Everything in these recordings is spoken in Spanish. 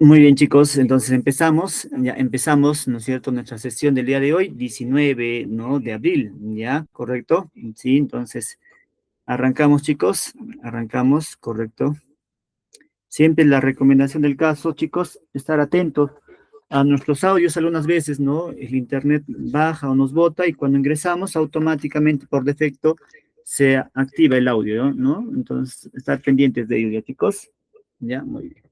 Muy bien, chicos, entonces empezamos, ya empezamos, ¿no es cierto?, nuestra sesión del día de hoy, 19, ¿no?, de abril, ¿ya? ¿Correcto? Sí, entonces arrancamos, chicos, arrancamos, correcto. Siempre la recomendación del caso, chicos, estar atentos a nuestros audios algunas veces, ¿no? El internet baja o nos bota y cuando ingresamos automáticamente por defecto se activa el audio, ¿no? Entonces, estar pendientes de ello, ¿ya, chicos? Ya, muy bien.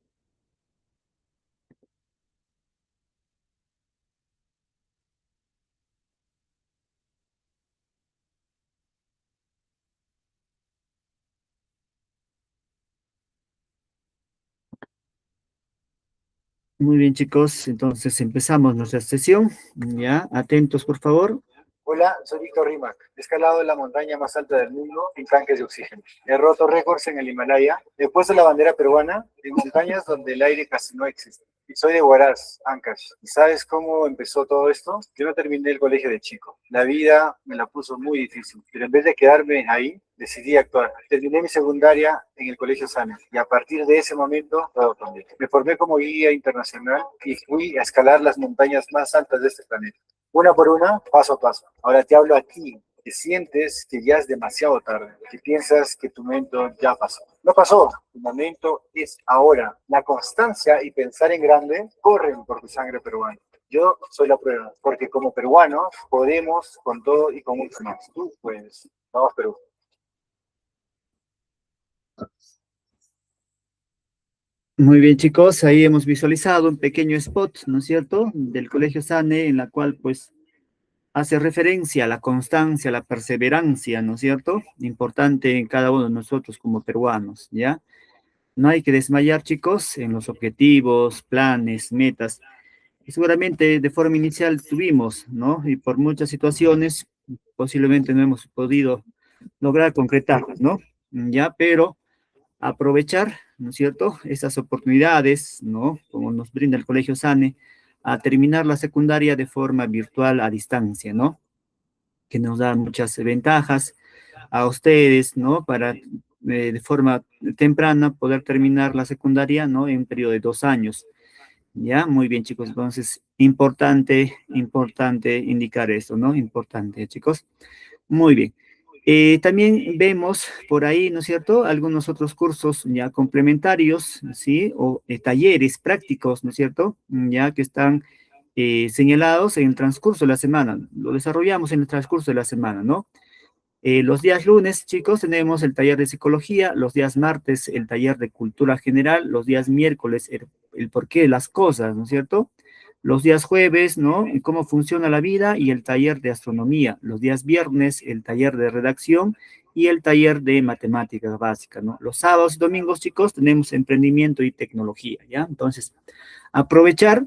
Muy bien, chicos, entonces empezamos nuestra sesión. Ya, atentos, por favor. Hola, soy Víctor Rimac. He escalado la montaña más alta del mundo sin tanques de oxígeno. He roto récords en el Himalaya. He puesto la bandera peruana en montañas donde el aire casi no existe. Y soy de Huaraz, Ancash. ¿Y sabes cómo empezó todo esto? Yo no terminé el colegio de chico. La vida me la puso muy difícil, pero en vez de quedarme ahí, decidí actuar. Terminé mi secundaria en el Colegio Sane y a partir de ese momento todo cambió. Me formé como guía internacional y fui a escalar las montañas más altas de este planeta. Una por una, paso a paso. Ahora te hablo a ti, que sientes que ya es demasiado tarde, que piensas que tu momento ya pasó. No pasó, tu momento es ahora. La constancia y pensar en grande corren por tu sangre peruana. Yo soy la prueba, porque como peruanos podemos con todo y con mucho más. Tú puedes. Vamos, Perú. Muy bien, chicos, ahí hemos visualizado un pequeño spot, ¿no es cierto?, del Colegio Sane, en la cual, pues, hace referencia a la constancia, a la perseverancia, ¿no es cierto?, importante en cada uno de nosotros como peruanos, ¿ya? No hay que desmayar, chicos, en los objetivos, planes, metas. Y seguramente de forma inicial tuvimos, ¿no? Y por muchas situaciones posiblemente no hemos podido lograr concretarlas, ¿no? Ya, pero aprovechar, ¿no es cierto?, estas oportunidades, ¿no?, como nos brinda el Colegio Sane, a terminar la secundaria de forma virtual a distancia, ¿no?, que nos da muchas ventajas a ustedes, ¿no?, para de forma temprana poder terminar la secundaria, ¿no?, en un periodo de 2 años. Ya, muy bien, chicos, entonces, importante indicar esto, ¿no? Importante, chicos. Muy bien. También vemos por ahí, ¿no es cierto?, algunos otros cursos ya complementarios, ¿sí? O talleres prácticos, ¿no es cierto?, ya que están señalados en el transcurso de la semana. Lo desarrollamos en el transcurso de la semana, ¿no? Los días lunes, chicos, tenemos el taller de psicología, los días martes el taller de cultura general, los días miércoles el porqué de las cosas, ¿no es cierto? Los días jueves, ¿no? Y cómo funciona la vida y el taller de astronomía. Los días viernes el taller de redacción y el taller de matemáticas básicas, ¿no? Los sábados y domingos, chicos, tenemos emprendimiento y tecnología, ¿ya? Entonces, aprovechar,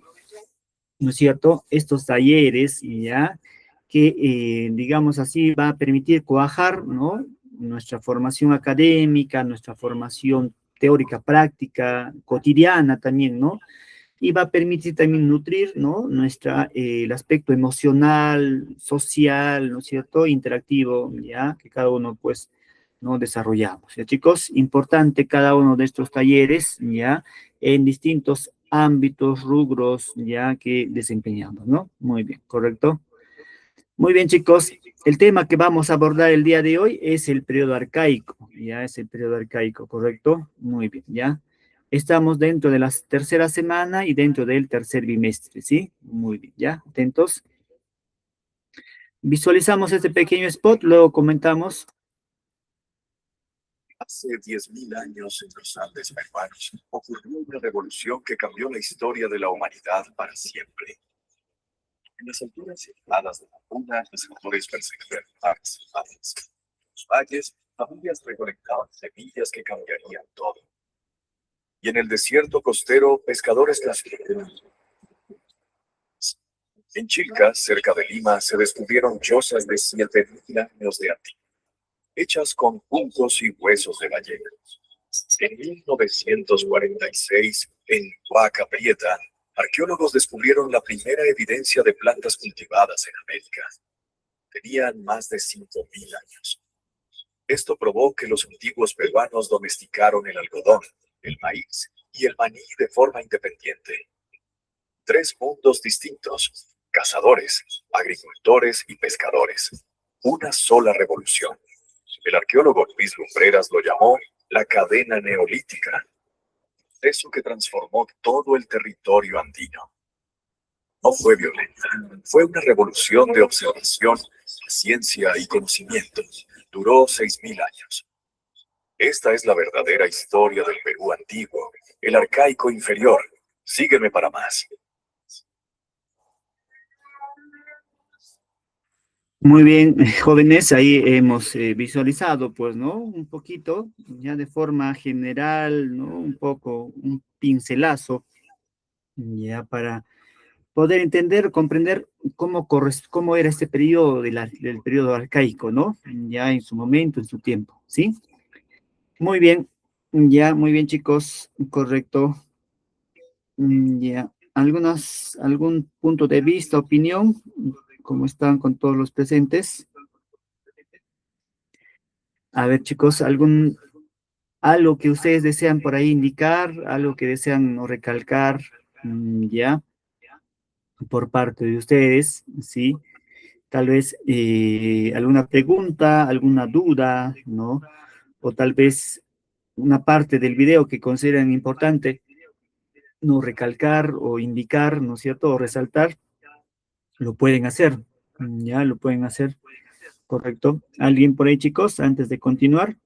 ¿no es cierto?, estos talleres, ¿ya?, que, digamos así, va a permitir cuajar, ¿no?, nuestra formación académica, nuestra formación teórica práctica, cotidiana también, ¿no? Y va a permitir también nutrir, ¿no?, el aspecto emocional, social, ¿no es cierto?, interactivo, ¿ya?, que cada uno, pues, ¿no?, desarrollamos. ¿Ya, chicos? Importante cada uno de estos talleres, ¿ya?, en distintos ámbitos, rubros, ya que desempeñamos, ¿no? Muy bien, ¿correcto? Muy bien, chicos. El tema que vamos a abordar el día de hoy es el periodo arcaico, ya es el periodo arcaico, ¿correcto? Muy bien, ya. Estamos dentro de la tercera semana y dentro del tercer bimestre, ¿sí? Muy bien, ¿ya? Atentos. Visualizamos este pequeño spot, luego comentamos. Hace 10.000 años en los Andes peruanos ocurrió una revolución que cambió la historia de la humanidad para siempre. En las alturas elevadas de la Puna, los sectores perseguían aves salvajes. En los valles, familias recolectaban semillas que cambiarían todo. Y en el desierto costero, pescadores construyeron. En Chilca, cerca de Lima, se descubrieron chozas de 7.000 años de antigüedad, hechas con puntos y huesos de ballenas. En 1946, en Huaca Prieta, arqueólogos descubrieron la primera evidencia de plantas cultivadas en América. Tenían más de 5.000 años. Esto probó que los antiguos peruanos domesticaron el algodón, el maíz y el maní de forma independiente. Tres mundos distintos: cazadores, agricultores y pescadores. Una sola revolución. El arqueólogo Luis Lumbreras lo llamó la cadena neolítica, eso que transformó todo el territorio andino. No fue violenta, fue una revolución de observación, ciencia y conocimiento. Duró 6.000 años. Esta es la verdadera historia del Perú antiguo, el arcaico inferior. Sígueme para más. Muy bien, jóvenes, ahí hemos visualizado, pues, ¿no? Un poquito, ya de forma general, ¿no? Un poco, un pincelazo, ya para poder entender, comprender cómo era este periodo del periodo arcaico, ¿no? Ya en su momento, en su tiempo, ¿sí? Muy bien, ya, muy bien, chicos, correcto. Ya, algún punto de vista, opinión, cómo están con todos los presentes. A ver, chicos, algo que ustedes desean por ahí indicar, algo que desean o recalcar, ya, por parte de ustedes, ¿sí? Tal vez alguna pregunta, alguna duda, ¿no? O tal vez una parte del video que consideran importante, no recalcar o indicar, ¿no es cierto? O resaltar, lo pueden hacer, ya, lo pueden hacer, correcto. ¿Alguien por ahí, chicos, antes de continuar?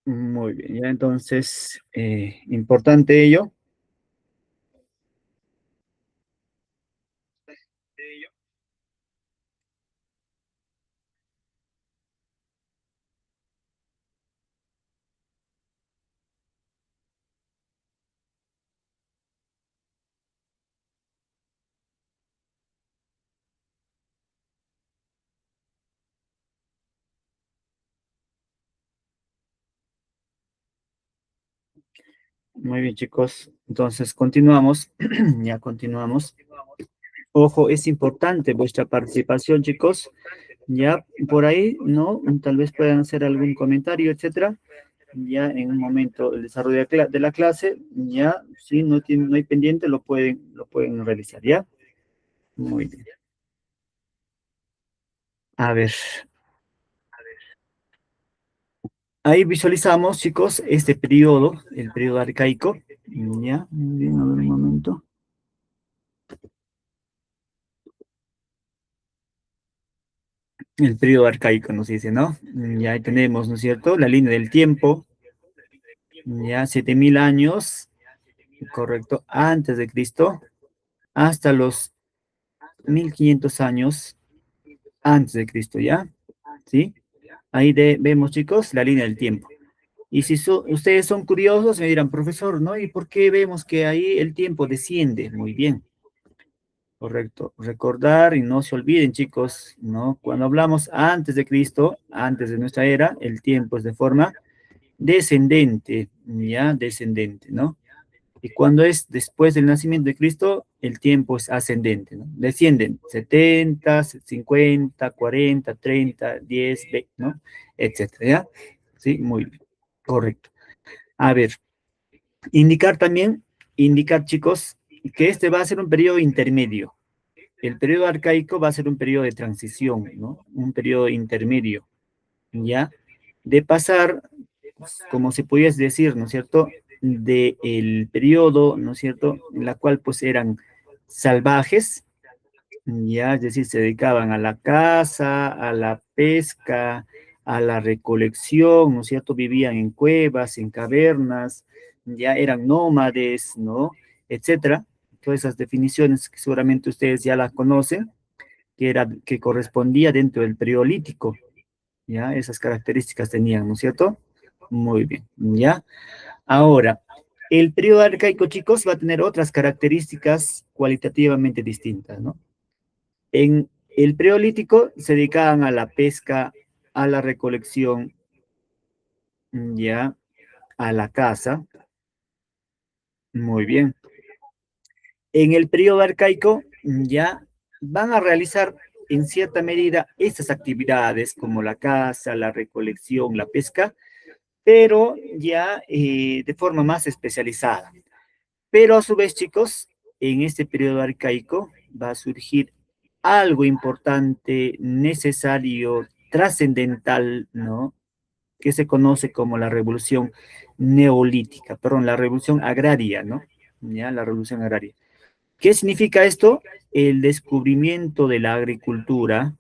Muy bien, ya entonces, importante ello. Muy bien, chicos. Entonces, continuamos. Ya continuamos. Ojo, es importante vuestra participación, chicos. Ya por ahí, ¿no? Tal vez puedan hacer algún comentario, etcétera. Ya en un momento el desarrollo de la clase, ya, si no hay pendiente, lo pueden realizar, ¿ya? Muy bien. A ver, ahí visualizamos, chicos, este periodo, el periodo arcaico. Ya, muy bien, a ver un momento. El periodo arcaico nos dice, ¿no? Ya ahí tenemos, ¿no es cierto? La línea del tiempo, ya 7.000 años, correcto, antes de Cristo, hasta los 1.500 años antes de Cristo, ¿ya? ¿Sí? Ahí vemos, chicos, la línea del tiempo. Y si ustedes son curiosos, me dirán, profesor, ¿no? ¿Y por qué vemos que ahí el tiempo desciende? Muy bien, correcto. Recordar y no se olviden, chicos, ¿no? Cuando hablamos antes de Cristo, antes de nuestra era, el tiempo es de forma descendente, ya, descendente, ¿no? Y cuando es después del nacimiento de Cristo, el tiempo es ascendente, ¿no? Descienden 70, 50, 40, 30, 10, 20, ¿no? Etcétera, ¿ya? Sí, muy bien, correcto. A ver, indicar, chicos, que este va a ser un periodo intermedio. El periodo arcaico va a ser un periodo de transición, ¿no? Un periodo intermedio, ¿ya? De pasar, como se pudiese decir, ¿no es cierto?, del periodo, ¿no es cierto?, en la cual pues eran salvajes, ya, es decir, se dedicaban a la caza, a la pesca, a la recolección, ¿no es cierto?, vivían en cuevas, en cavernas, ya eran nómades, ¿no?, etcétera. Todas esas definiciones que seguramente ustedes ya las conocen, que correspondía dentro del periodo lítico, ¿ya? Esas características tenían, ¿no es cierto? Muy bien, ¿ya? Ahora, el periodo arcaico, chicos, va a tener otras características cualitativamente distintas, ¿no? En el periodo lítico se dedicaban a la pesca, a la recolección, ¿ya? A la caza, Muy bien. En el periodo arcaico ya van a realizar en cierta medida estas actividades como la caza, la recolección, la pesca, pero ya de forma más especializada. Pero a su vez, chicos, en este periodo arcaico va a surgir algo importante, necesario, trascendental, ¿no? Que se conoce como la revolución neolítica, perdón, la revolución agraria, ¿no? Ya, la revolución agraria. ¿Qué significa esto? El descubrimiento de la agricultura,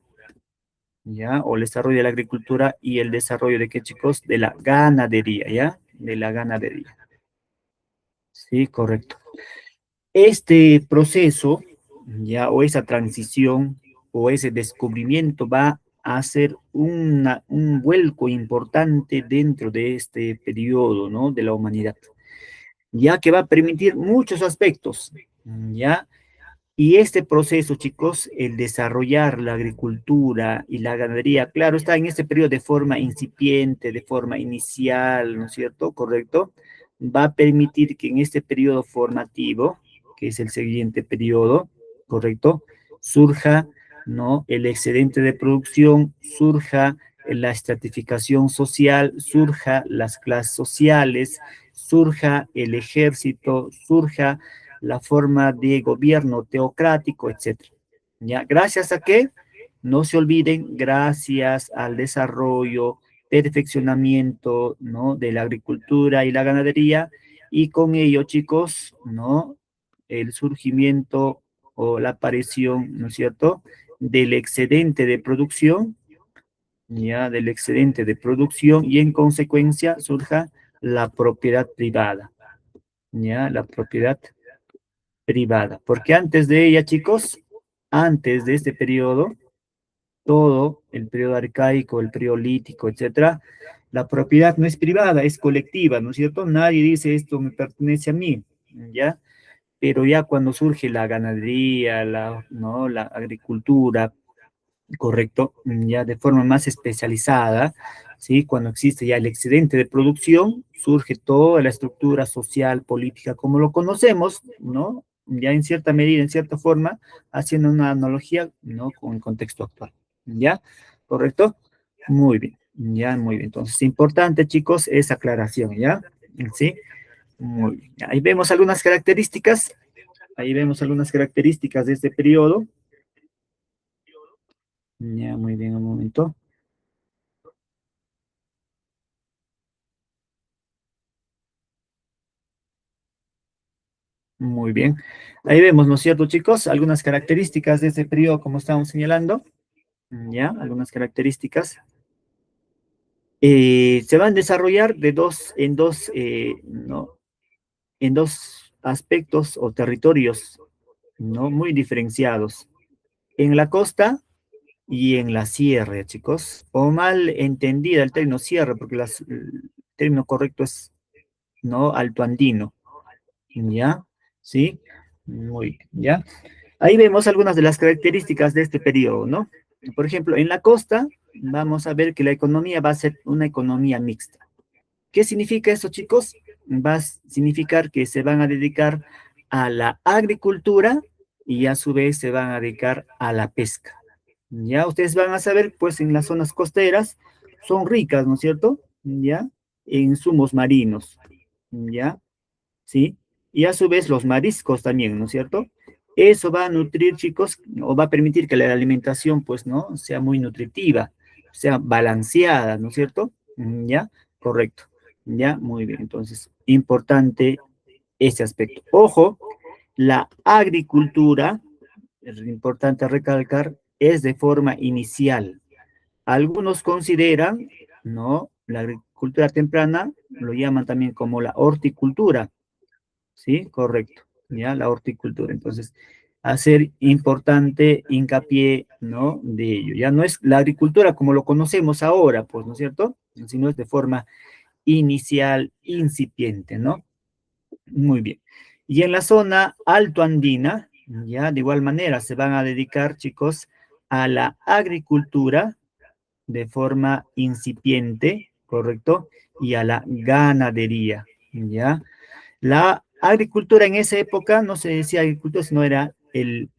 ¿ya? O el desarrollo de la agricultura y el desarrollo de qué, chicos? De la ganadería, ¿ya? De la ganadería. Sí, correcto. Este proceso, ya, o esa transición, o ese descubrimiento va a ser un vuelco importante dentro de este periodo, ¿no? De la humanidad, ya que va a permitir muchos aspectos, ¿ya? Y este proceso, chicos, el desarrollar la agricultura y la ganadería, claro, está en este periodo de forma incipiente, de forma inicial, ¿no es cierto? Correcto. Va a permitir que en este periodo formativo, que es el siguiente periodo, correcto, surja, ¿no? El excedente de producción, surja la estratificación social, surja las clases sociales, surja el ejército, surja la forma de gobierno teocrático, etcétera. ¿Ya? ¿Gracias a qué? No se olviden, gracias al desarrollo, perfeccionamiento, ¿no? De la agricultura y la ganadería, y con ello, chicos, ¿no? El surgimiento o la aparición, ¿no es cierto?, del excedente de producción, ya, del excedente de producción, y en consecuencia surja la propiedad privada, ya, la propiedad privada, porque antes de ella, chicos, antes de este periodo, todo el periodo arcaico, el periodo lítico, etcétera, la propiedad no es privada, es colectiva, ¿no es cierto? Nadie dice esto me pertenece a mí, ¿ya? Pero ya cuando surge la ganadería, ¿no? La agricultura, correcto, ya de forma más especializada, ¿sí? Cuando existe ya el excedente de producción, surge toda la estructura social, política, como lo conocemos, ¿no? Ya en cierta medida, en cierta forma, haciendo una analogía, ¿no? Con el contexto actual, ¿ya? ¿Correcto? Muy bien, ya, muy bien. Entonces, importante, chicos, esa aclaración, ¿ya? ¿Sí? Muy bien. Ahí vemos algunas características de este periodo. Ya, muy bien, un momento. Muy bien. Ahí vemos, ¿no es cierto, chicos? Algunas características de este periodo, como estamos señalando. Ya, algunas características. Se van a desarrollar ¿no? En dos aspectos o territorios, ¿no? Muy diferenciados. En la costa y en la sierra, chicos. O mal entendida el término sierra, porque el término correcto es, ¿no? Alto andino. ¿Ya? ¿Sí? Muy bien, ¿ya? Ahí vemos algunas de las características de este periodo, ¿no? Por ejemplo, en la costa vamos a ver que la economía va a ser una economía mixta. ¿Qué significa esto, chicos? Va a significar que se van a dedicar a la agricultura y a su vez se van a dedicar a la pesca. Ya ustedes van a saber, pues en las zonas costeras son ricas, ¿no es cierto? Ya, en insumos marinos, ¿ya? ¿Sí? Y a su vez los mariscos también, ¿no es cierto? Eso va a nutrir, chicos, o va a permitir que la alimentación, pues, ¿no? Sea muy nutritiva, sea balanceada, ¿no es cierto? ¿Ya? Correcto. ¿Ya? Muy bien. Entonces, importante ese aspecto. Ojo, la agricultura, es importante recalcar, es de forma inicial. Algunos consideran, ¿no? La agricultura temprana lo llaman también como la horticultura. ¿Sí? Correcto, ¿ya? La horticultura. Entonces, hacer importante hincapié, ¿no? De ello. Ya no es la agricultura como lo conocemos ahora, pues, ¿no es cierto? Sino es de forma inicial, incipiente, ¿no? Muy bien. Y en la zona alto andina, ya, de igual manera, se van a dedicar, chicos, a la agricultura de forma incipiente, ¿correcto? Y a la ganadería, ¿ya? La Agricultura en esa época no se decía agricultura, sino era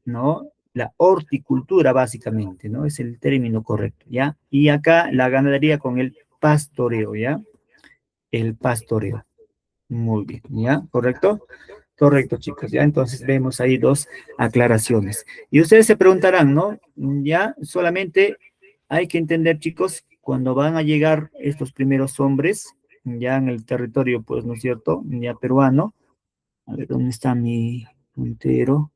¿no? La horticultura, básicamente, ¿no? Es el término correcto, ¿ya? Y acá la ganadería con el pastoreo, ¿ya? El pastoreo. Muy bien, ¿ya? ¿Correcto? Correcto, chicos, ¿ya? Entonces vemos ahí dos aclaraciones. Y ustedes se preguntarán, ¿no? Ya solamente hay que entender, chicos, cuando van a llegar estos primeros hombres, ya en el territorio, pues, ¿no es cierto? Ya peruano. A ver, ¿dónde está mi puntero?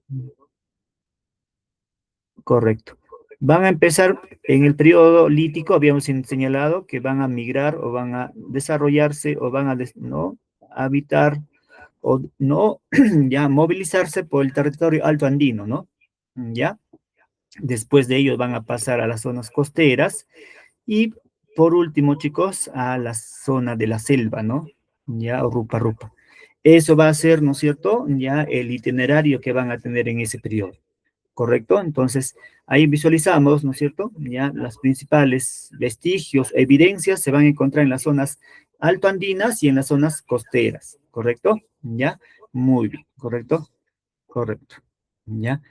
Correcto. Van a empezar en el periodo lítico, habíamos señalado que van a migrar o van a desarrollarse o van a, ¿no? habitar o no, ya movilizarse por el territorio alto andino, ¿no? ¿Ya? Después de ellos van a pasar a las zonas costeras y por último, chicos, a la zona de la selva, ¿no? Ya, o rupa rupa. Eso va a ser, ¿no es cierto? Ya el itinerario que van a tener en ese periodo. ¿Correcto? Entonces, ahí visualizamos, ¿no es cierto? Ya las principales vestigios, evidencias se van a encontrar en las zonas altoandinas y en las zonas costeras, ¿correcto? ¿Ya? Muy bien, ¿correcto? Correcto, ¿ya?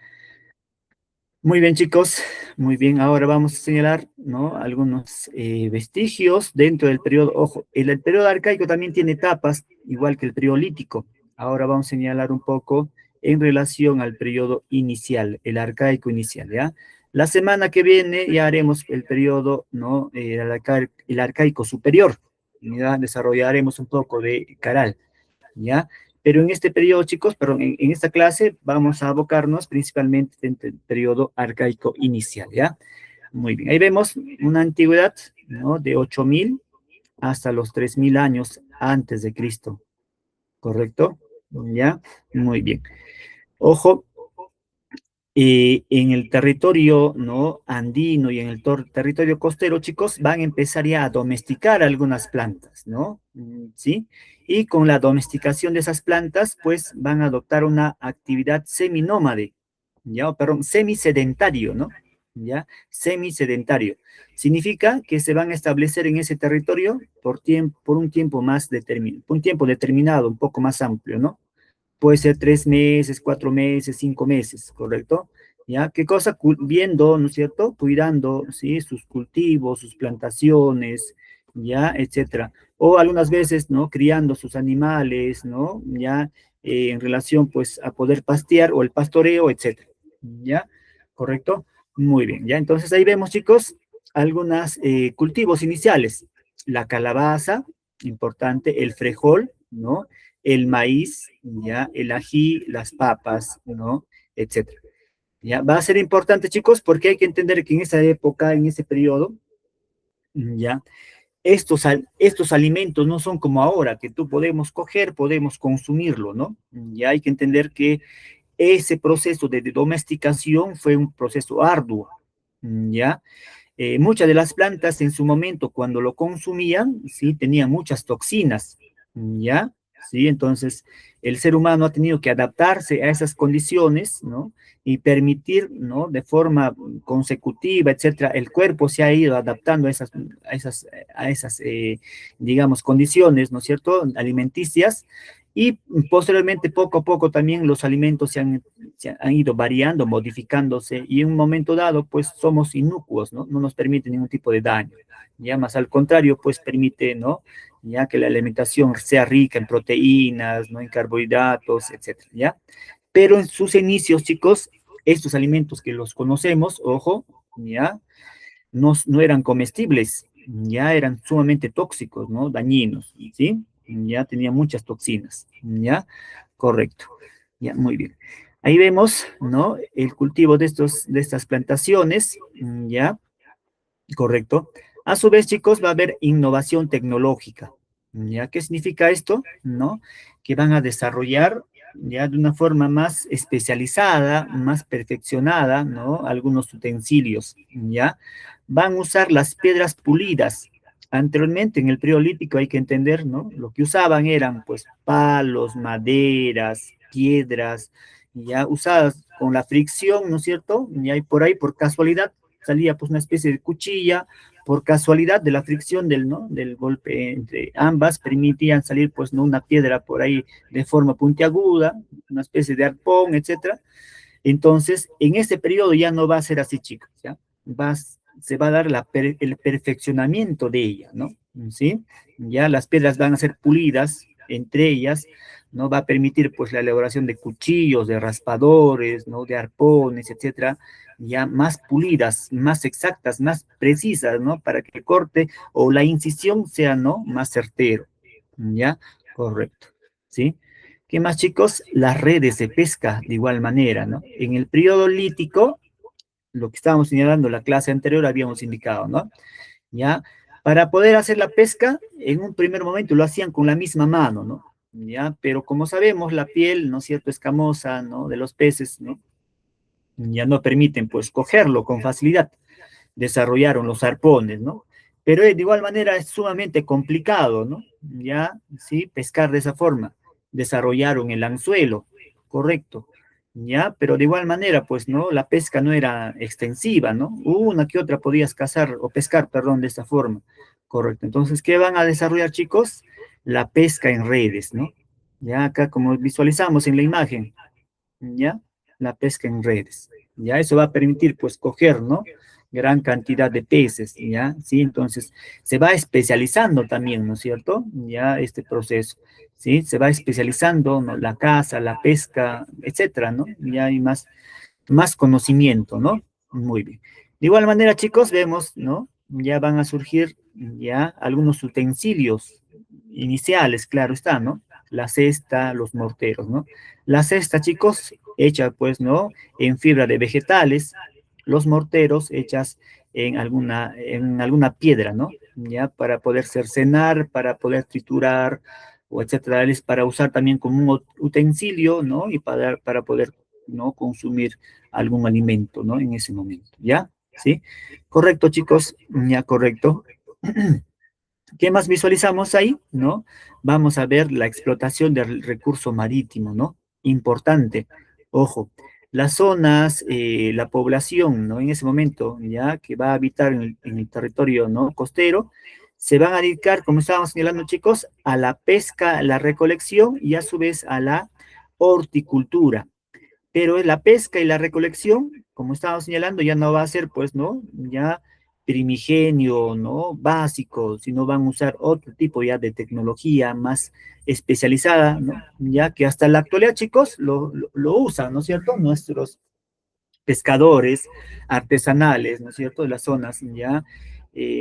Muy bien, chicos. Muy bien, ahora vamos a señalar, ¿no? Algunos vestigios dentro del periodo, ojo, el periodo arcaico también tiene etapas, igual que el periodo lítico. Ahora vamos a señalar un poco en relación al periodo inicial, el arcaico inicial, ¿ya? La semana que viene ya haremos el periodo, ¿no? El arcaico superior, ¿ya? Desarrollaremos un poco de Caral, ¿ya? Pero en este periodo, chicos, pero en esta clase vamos a abocarnos principalmente en el periodo arcaico inicial, ¿ya? Muy bien, ahí vemos una antigüedad, ¿no? De 8.000 hasta los 3.000 años antes de Cristo, ¿correcto? ¿Ya? Muy bien. Ojo, en el territorio, ¿no? andino y en el territorio costero, chicos, van a empezar ya a domesticar algunas plantas, ¿no? ¿Sí? Y con la domesticación de esas plantas, pues van a adoptar una actividad seminómade, ¿ya? Perdón, semisedentario, ¿no? ¿Ya? Semisedentario. Significa que se van a establecer en ese territorio por un tiempo más determinado, un tiempo determinado, un poco más amplio, ¿no? Puede ser 3 meses, 4 meses, 5 meses, ¿correcto? ¿Ya? ¿Qué cosa? Viendo, ¿no es cierto? Cuidando, ¿sí? Sus cultivos, sus plantaciones, ¿ya? Etcétera. O algunas veces, ¿no? Criando sus animales, ¿no? Ya en relación, pues, a poder pastear o el pastoreo, etcétera. ¿Ya? ¿Correcto? Muy bien, ¿ya? Entonces ahí vemos, chicos, algunos cultivos iniciales. La calabaza, importante, el frejol, ¿no? El maíz, ¿ya? El ají, las papas, ¿no? Etcétera. ¿Ya? Va a ser importante, chicos, porque hay que entender que en esa época, en ese periodo, ¿ya? Estos alimentos no son como ahora, que tú podemos coger, podemos consumirlo, ¿no? Ya hay que entender que ese proceso de domesticación fue un proceso arduo, ¿ya? Muchas de las plantas en su momento, cuando lo consumían, sí, tenían muchas toxinas, ¿ya? Sí, entonces el ser humano ha tenido que adaptarse a esas condiciones, ¿no? Y permitir, ¿no? De forma consecutiva, etcétera, el cuerpo se ha ido adaptando a esas, digamos, condiciones, ¿no es cierto? Alimenticias, y posteriormente, poco a poco, también los alimentos se han ido variando, modificándose, y en un momento dado, pues somos inocuos, ¿no? No nos permite ningún tipo de daño. Ya más al contrario, pues permite, ¿no? Ya que la alimentación sea rica en proteínas, ¿no? En carbohidratos, etcétera, ¿ya? Pero en sus inicios, chicos, estos alimentos que los conocemos, ojo, ¿ya? No eran comestibles, ya eran sumamente tóxicos, ¿no? Dañinos, ¿sí? Ya tenían muchas toxinas, ¿ya? Correcto, ya, muy bien. Ahí vemos, ¿no? El cultivo de estas plantaciones, ¿ya? Correcto. A su vez, chicos, va a haber innovación tecnológica, ¿ya? ¿Qué significa esto? ¿No? Que van a desarrollar ya de una forma más especializada, más perfeccionada, ¿no? Algunos utensilios, ¿ya? Van a usar las piedras pulidas. Anteriormente, en el periodo lítico, hay que entender, ¿no? Lo que usaban eran, pues, palos, maderas, piedras, ya usadas con la fricción, ¿no es cierto? Y ahí por casualidad, salía pues una especie de cuchilla, por casualidad de la fricción del, ¿no? del golpe entre ambas, permitían salir pues no una piedra por ahí de forma puntiaguda, una especie de arpón, etcétera. Entonces, en este periodo ya no va a ser así, chicos, ¿ya? Se va a dar el perfeccionamiento de ella, ¿no? ¿Sí? Ya las piedras van a ser pulidas entre ellas, ¿no? Va a permitir, pues, la elaboración de cuchillos, de raspadores, ¿no? De arpones, etcétera, ya más pulidas, más exactas, más precisas, ¿no? Para que el corte o la incisión sea, ¿no? Más certero, ¿ya? Correcto, ¿sí? ¿Qué más, chicos? Las redes de pesca, de igual manera, ¿no? En el periodo lítico, lo que estábamos señalando en la clase anterior, habíamos indicado, ¿no? ¿Ya? Para poder hacer la pesca, en un primer momento lo hacían con la misma mano, ¿no? ¿Ya? Pero como sabemos, la piel, ¿no es cierto?, escamosa, ¿no?, de los peces, ¿no?, ya no permiten, pues, cogerlo con facilidad. Desarrollaron los arpones, ¿no? Pero de igual manera es sumamente complicado, ¿no? Ya, sí, pescar de esa forma. Desarrollaron el anzuelo, correcto, ya, pero de igual manera, pues, ¿no? La pesca no era extensiva, ¿no? Una que otra podías cazar o pescar, perdón, de esta forma, correcto. Entonces, ¿qué van a desarrollar, chicos? La pesca en redes, ¿no? Ya acá, como visualizamos en la imagen, ¿ya? La pesca en redes, ¿ya? Eso va a permitir, pues, coger, ¿no?, gran cantidad de peces, ¿ya? Sí, entonces, se va especializando también, ¿no es cierto?, ya este proceso, ¿sí? Se va especializando, ¿no?, la caza, la pesca, etcétera, ¿no? Ya hay más conocimiento, ¿no? Muy bien. De igual manera, chicos, vemos, ¿no? Ya van a surgir ya algunos utensilios iniciales, claro está, ¿no? La cesta, los morteros, ¿no? La cesta, chicos, hecha, pues, ¿no?, en fibra de vegetales, los morteros hechas en alguna piedra, ¿no? Ya, para poder cercenar, para poder triturar, o etcétera, es para usar también como un utensilio, ¿no? Y para poder, ¿no?, consumir algún alimento, ¿no? En ese momento, ¿ya? ¿Sí? Correcto, chicos, ya, correcto. ¿Qué más visualizamos ahí? ¿No? Vamos a ver la explotación del recurso marítimo, ¿no? Importante. Ojo, las zonas, la población, ¿no? En ese momento, ya que va a habitar en el territorio, ¿no?, costero, se van a dedicar, como estábamos señalando, chicos, a la pesca, la recolección y a su vez a la horticultura. Pero la pesca y la recolección, como estábamos señalando, ya no va a ser, pues, ¿no?, ya primigenio, ¿no?, básico, sino van a usar otro tipo ya de tecnología más especializada, ¿no? Ya que hasta la actualidad, chicos, lo usan, ¿no es cierto?, nuestros pescadores artesanales, ¿no es cierto?, de las zonas ya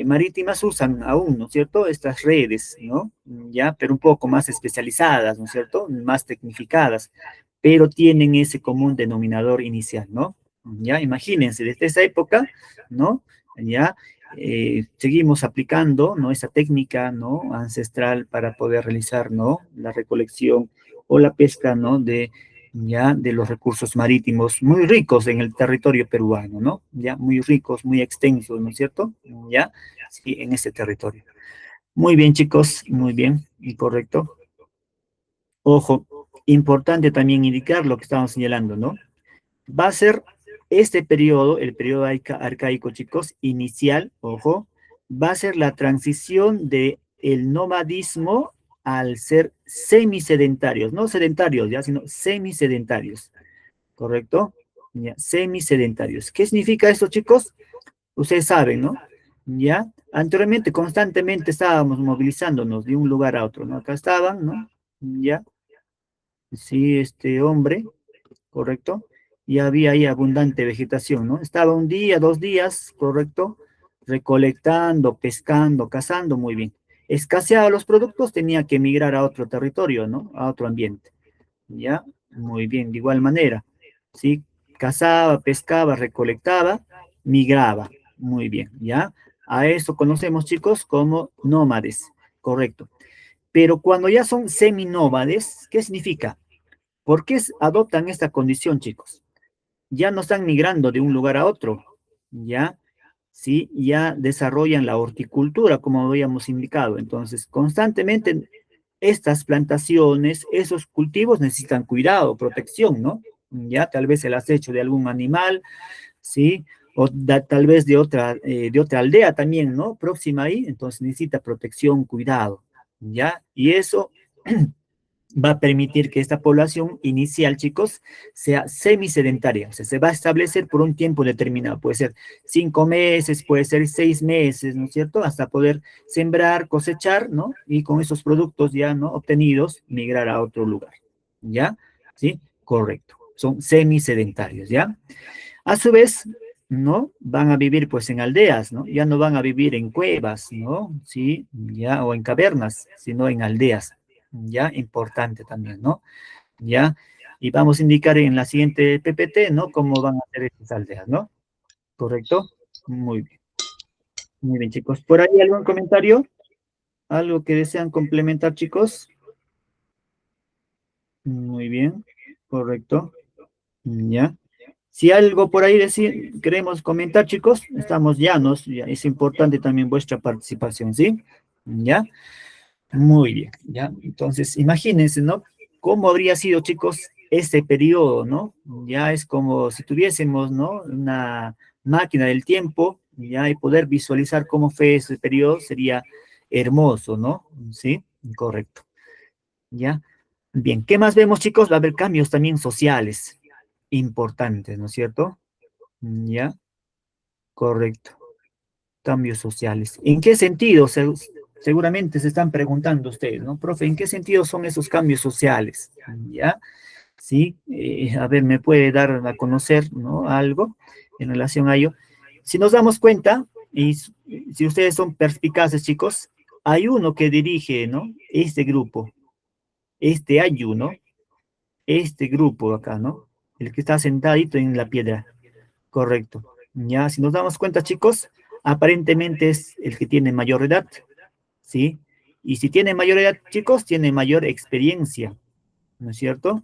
marítimas usan aún, ¿no es cierto?, estas redes, ¿no? Ya, pero un poco más especializadas, ¿no es cierto?, más tecnificadas, pero tienen ese común denominador inicial, ¿no? Ya, imagínense, desde esa época, ¿no? Ya, seguimos aplicando, ¿no?, esa técnica, ¿no?, ancestral para poder realizar, ¿no?, la recolección o la pesca, ¿no?, ya de los recursos marítimos muy ricos en el territorio peruano, ¿no? Ya muy ricos, muy extensos, ¿no es cierto? Ya, sí, en ese territorio. Muy bien, chicos, muy bien, y correcto. Ojo, importante también indicar lo que estamos señalando, ¿no? Va a ser este periodo, el periodo arcaico, chicos, inicial, ojo, va a ser la transición de el nomadismo al ser semisedentarios, no sedentarios ya, sino semisedentarios. ¿Correcto? Ya, semisedentarios. ¿Qué significa esto, chicos? Ustedes saben, ¿no? Ya, anteriormente constantemente estábamos movilizándonos de un lugar a otro, ¿no? Acá estaban, ¿no? Ya, sí, este hombre, ¿correcto? Y había ahí abundante vegetación, ¿no? Estaba un día, 2 días, ¿correcto? Recolectando, pescando, cazando, muy bien. Escaseaban los productos, tenía que emigrar a otro territorio, ¿no? A otro ambiente. ¿Ya? Muy bien, de igual manera, ¿sí? Cazaba, pescaba, recolectaba, migraba, muy bien, ¿ya? A eso conocemos, chicos, como nómades, correcto. Pero cuando ya son seminómades, ¿qué significa? ¿Por qué adoptan esta condición, chicos? Ya no están migrando de un lugar a otro, ¿ya? Sí, ya desarrollan la horticultura, como habíamos indicado. Entonces, constantemente estas plantaciones, esos cultivos necesitan cuidado, protección, ¿no? Ya tal vez el acecho de algún animal, ¿sí? o tal vez de otra aldea también, ¿no? Próxima ahí, entonces necesita protección, cuidado, ¿ya? Y eso va a permitir que esta población inicial, chicos, sea semisedentaria, o sea, se va a establecer por un tiempo determinado, puede ser 5 meses, puede ser 6 meses, ¿no es cierto? Hasta poder sembrar, cosechar, ¿no? Y con esos productos ya, ¿no? Obtenidos, migrar a otro lugar, ¿ya? ¿Sí? Correcto, son semisedentarios, ¿ya? A su vez, ¿no? Van a vivir pues en aldeas, ¿no? Ya no van a vivir en cuevas, ¿no? Sí, ya, o en cavernas, sino en aldeas, ya, importante también, ¿no? Ya, y vamos a indicar en la siguiente PPT, ¿no? Cómo van a ser estas aldeas, ¿no? ¿Correcto? Muy bien, chicos. ¿Por ahí algún comentario? ¿Algo que desean complementar, chicos? Muy bien, correcto, ya. Si algo por ahí decir, queremos comentar, chicos, estamos llanos, ya es importante también vuestra participación, ¿sí? ¿Ya? Muy bien, ¿ya? Entonces, imagínense, ¿no? ¿Cómo habría sido, chicos, ese periodo, ¿no? Ya es como si tuviésemos, ¿no? Una máquina del tiempo, ya, y poder visualizar cómo fue ese periodo sería hermoso, ¿no? ¿Sí? Correcto, ¿ya? Bien, ¿qué más vemos, chicos? Va a haber cambios también sociales importantes, ¿no es cierto? ¿Ya? Correcto. Cambios sociales. ¿En qué sentido? Seguramente se están preguntando ustedes, ¿no? Profe, ¿en qué sentido son esos cambios sociales? ¿Ya? Sí, a ver, ¿me puede dar a conocer, ¿no? Algo en relación a ello? Si nos damos cuenta, y si ustedes son perspicaces, chicos, hay uno que dirige, ¿no? Este grupo, este ayuno, este grupo acá, ¿no? El que está sentadito en la piedra. Correcto. Ya, si nos damos cuenta, chicos, aparentemente es el que tiene mayor edad, ¿sí? Y si tiene mayor edad, chicos, tiene mayor experiencia, ¿no es cierto?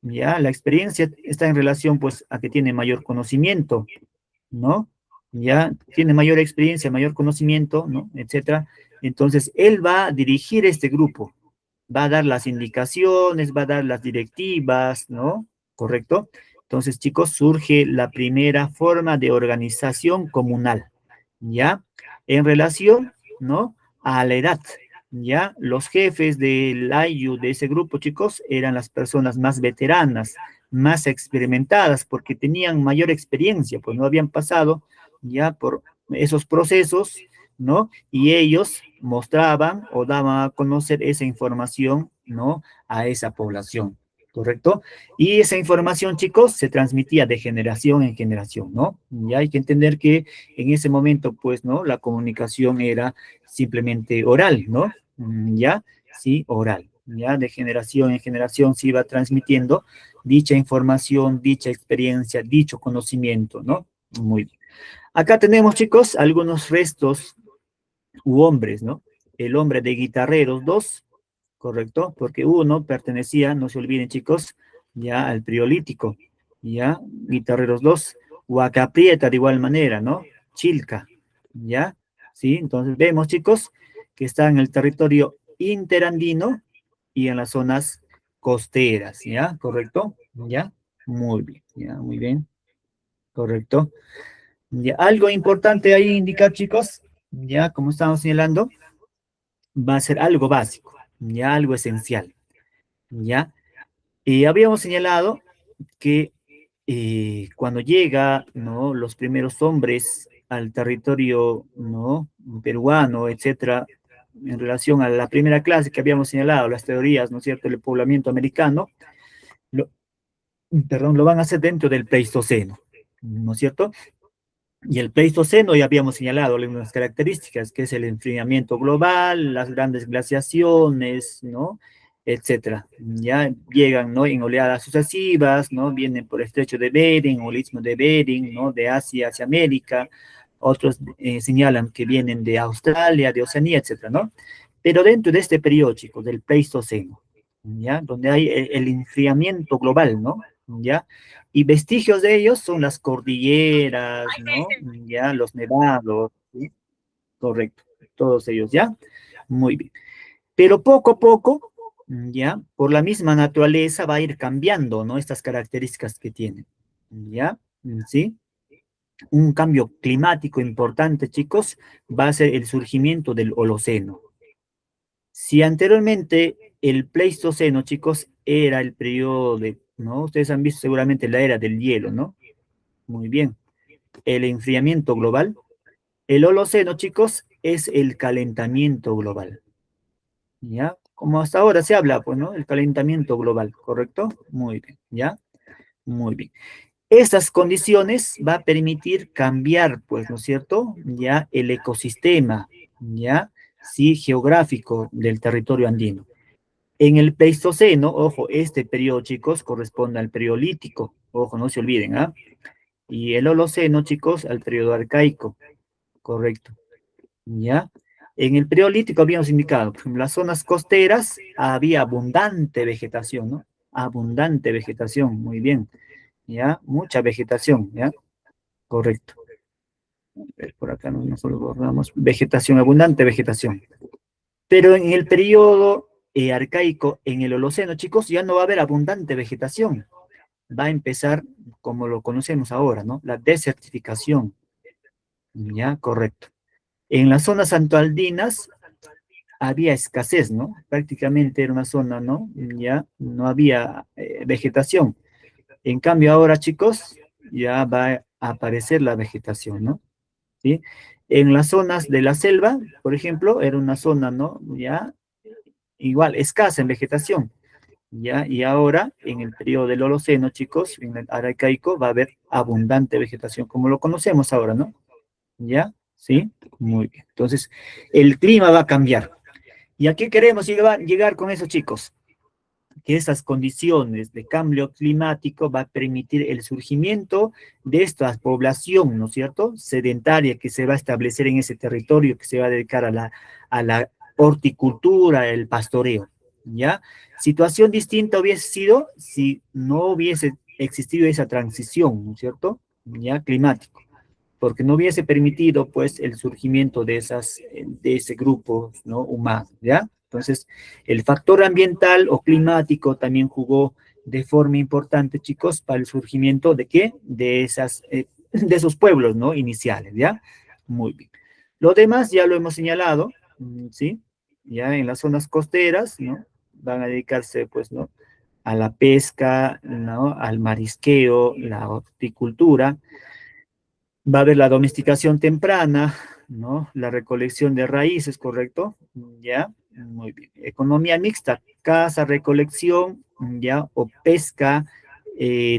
Ya, la experiencia está en relación, pues, a que tiene mayor conocimiento, ¿no? Ya, tiene mayor experiencia, mayor conocimiento, ¿no? Etcétera. Entonces, él va a dirigir este grupo, va a dar las indicaciones, va a dar las directivas, ¿no? ¿Correcto? Entonces, chicos, surge la primera forma de organización comunal, ¿ya? En relación, ¿no? A la edad, ¿ya? Los jefes del AYU de ese grupo, chicos, eran las personas más veteranas, más experimentadas, porque tenían mayor experiencia, pues no habían pasado ya por esos procesos, ¿no? Y ellos mostraban o daban a conocer esa información, ¿no? A esa población, ¿correcto? Y esa información, chicos, se transmitía de generación en generación, ¿no? Ya hay que entender que en ese momento, pues, ¿no? La comunicación era simplemente oral, ¿no? ¿Ya? Sí, oral. Ya de generación en generación se iba transmitiendo dicha información, dicha experiencia, dicho conocimiento, ¿no? Muy bien. Acá tenemos, chicos, algunos restos u hombres, ¿no? El hombre de Guitarreros 2, ¿correcto? Porque uno pertenecía, no se olviden, chicos, ya al Priolítico, ya, Guitarreros 2, Huacaprieta de igual manera, ¿no? Chilca, ¿ya? ¿Sí? Entonces vemos, chicos, que está en el territorio interandino y en las zonas costeras, ¿ya? ¿Correcto? ¿Ya? Muy bien, ya, muy bien, correcto. Ya, algo importante ahí indicar, chicos, ya como estamos señalando, va a ser algo básico, ya algo esencial, ya. Y habíamos señalado que cuando llega, ¿no? Los primeros hombres al territorio, ¿no? Peruano, etcétera, en relación a la primera clase que habíamos señalado, las teorías, ¿no es cierto?, del poblamiento americano, lo, perdón, lo van a hacer dentro del Pleistoceno, ¿no es cierto? Y el Pleistoceno ya habíamos señalado algunas características, que es el enfriamiento global, las grandes glaciaciones, ¿no? Etcétera. Ya llegan, ¿no? En oleadas sucesivas, ¿no? Vienen por el estrecho de Bering o el istmo de Bering, ¿no? De Asia hacia América. Otros señalan que vienen de Australia, de Oceanía, etcétera, ¿no? Pero dentro de este periodo, chicos, del Pleistoceno, ¿ya? Donde hay el enfriamiento global, ¿no? ¿Ya? Y vestigios de ellos son las cordilleras, ¿no? Ya, los nevados, ¿sí? Correcto, todos ellos, ¿ya? Muy bien. Pero poco a poco, ¿ya? Por la misma naturaleza va a ir cambiando, ¿no? Estas características que tienen, ¿ya? ¿Sí? un cambio climático importante, chicos, va a ser el surgimiento del Holoceno. Si anteriormente el Pleistoceno, chicos, era el periodo de, ¿no? Ustedes han visto seguramente la era del hielo, ¿no? Muy bien. El enfriamiento global. El Holoceno, chicos, es el calentamiento global. ¿Ya? Como hasta ahora se habla, pues, ¿no? El calentamiento global, ¿correcto? Muy bien, ¿ya? Muy bien. Estas condiciones va a permitir cambiar, pues, ¿no es cierto? Ya el ecosistema, ya, sí, geográfico del territorio andino. En el Pleistoceno, ojo, este periodo, chicos, corresponde al periodo lítico, ojo, no se olviden, ¿ah? Y el Holoceno, chicos, al periodo arcaico, correcto, ¿ya? En el periodo lítico habíamos indicado, por ejemplo, las zonas costeras había abundante vegetación, ¿no? Abundante vegetación, muy bien, ¿ya? Mucha vegetación, ¿ya? Correcto. Por acá no nos lo borramos. Vegetación, abundante vegetación. Pero en el periodo arcaico, en el Holoceno, chicos, ya no va a haber abundante vegetación. Va a empezar como lo conocemos ahora, ¿no? La desertificación. Ya, correcto. En las zonas antoaldinas había escasez, ¿no? Prácticamente era una zona, ¿no? Ya no había vegetación. En cambio ahora, chicos, ya va a aparecer la vegetación, ¿no? ¿Sí? En las zonas de la selva, por ejemplo, era una zona, ¿no? Ya igual, escasa en vegetación, ¿ya? Y ahora, en el periodo del Holoceno, chicos, en el Arcaico, va a haber abundante vegetación, como lo conocemos ahora, ¿no? ¿Ya? ¿Sí? Muy bien. Entonces, el clima va a cambiar. ¿Y a qué queremos llegar con eso, chicos? Que esas condiciones de cambio climático va a permitir el surgimiento de esta población, ¿no es cierto?, sedentaria que se va a establecer en ese territorio, que se va a dedicar a la horticultura, el pastoreo, ¿ya? Situación distinta hubiese sido si no hubiese existido esa transición, ¿no es cierto?, ya climático, porque no hubiese permitido, pues, el surgimiento de ese grupo, ¿no?, humano, ¿ya? Entonces, el factor ambiental o climático también jugó de forma importante, chicos, para el surgimiento de qué? De esos pueblos, ¿no? Iniciales, ¿ya? Muy bien. Lo demás ya lo hemos señalado, ¿sí? Ya en las zonas costeras, ¿no? Van a dedicarse, pues, ¿no? A la pesca, ¿no? Al marisqueo, la horticultura. Va a haber la domesticación temprana, ¿no? La recolección de raíces, ¿correcto? ¿Ya? Muy bien. Economía mixta, caza, recolección, ¿ya? O pesca,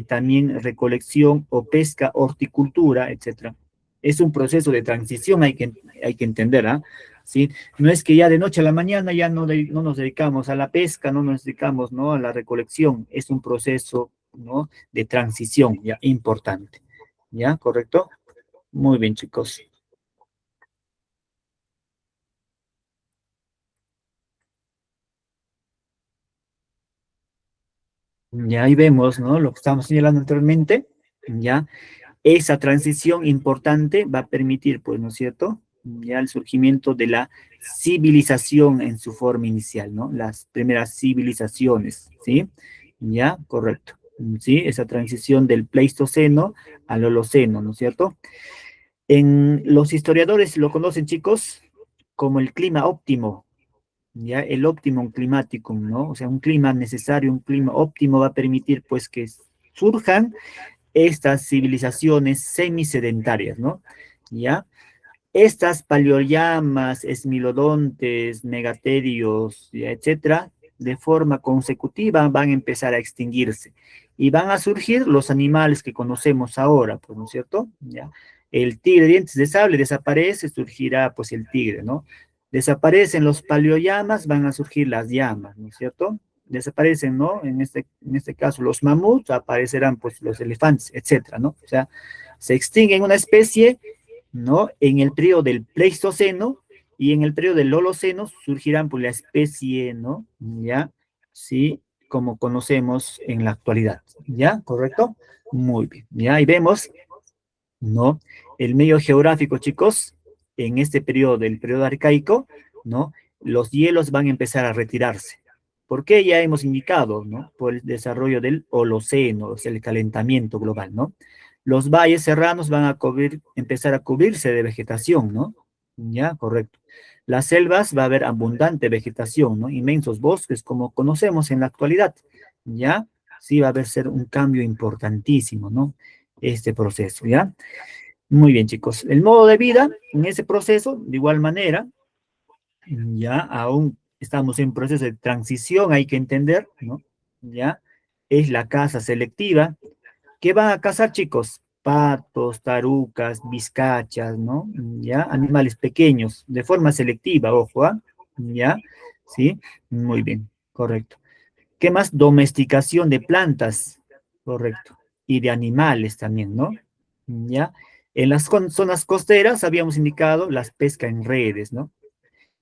también recolección o pesca, horticultura, etcétera. Es un proceso de transición, hay que entender, ¿ah? ¿Sí? No es que ya de noche a la mañana ya no nos dedicamos a la pesca, no nos dedicamos, ¿no?, a la recolección. Es un proceso, ¿no?, de transición, ya, importante. ¿Ya? ¿Correcto? Muy bien, chicos. Ya ahí vemos, ¿no? Lo que estábamos señalando anteriormente, ya. Esa transición importante va a permitir, pues, ¿no es cierto?, ya el surgimiento de la civilización en su forma inicial, ¿no? Las primeras civilizaciones, ¿sí? Ya, correcto. Sí, esa transición del Pleistoceno al Holoceno, ¿no es cierto? En los historiadores lo conocen, chicos, como el clima óptimo, ya el óptimo climático, ¿no? O sea, un clima necesario, un clima óptimo va a permitir, pues, que surjan estas civilizaciones semisedentarias, ¿no? ¿Ya? Estas paleoyamas, esmilodontes, megaterios, ya, etcétera, de forma consecutiva van a empezar a extinguirse y van a surgir los animales que conocemos ahora, pues, ¿no es cierto? ¿Ya? El tigre de dientes de sable desaparece, surgirá, pues, el tigre, ¿no? Desaparecen los paleoyamas, van a surgir las llamas, ¿no es cierto? Desaparecen, ¿no? En este caso, los mamuts, aparecerán, pues, los elefantes, etcétera, ¿no? O sea, se extinguen una especie, ¿no?, en el periodo del Pleistoceno, y en el periodo del Holoceno surgirán, pues, la especie, ¿no? Ya, sí, como conocemos en la actualidad. ¿Ya? ¿Correcto? Muy bien. Ya, ahí vemos, ¿no? El medio geográfico, chicos, en este periodo del periodo arcaico, ¿no? Los hielos van a empezar a retirarse. ¿Por qué? Ya hemos indicado, ¿no? Por el desarrollo del Holoceno, o sea, el calentamiento global, ¿no? Los valles serranos van a empezar a cubrirse de vegetación, ¿no? Ya, correcto. Las selvas va a haber abundante vegetación, ¿no? Inmensos bosques, como conocemos en la actualidad, ¿ya? Sí, va a haber ser un cambio importantísimo, ¿no? Este proceso, ¿ya? Muy bien, chicos. El modo de vida en ese proceso, de igual manera, ya aún estamos en proceso de transición, hay que entender, ¿no? Ya es la caza selectiva. ¿Qué van a cazar, chicos? Patos, tarucas, vizcachas, ¿no? Ya, animales pequeños, de forma selectiva, ojo, ¿ah? Ya, sí, muy bien, correcto. ¿Qué más? Domesticación de plantas, correcto. Y de animales también, ¿no? Ya. En las zonas costeras habíamos indicado las pesca en redes, ¿no?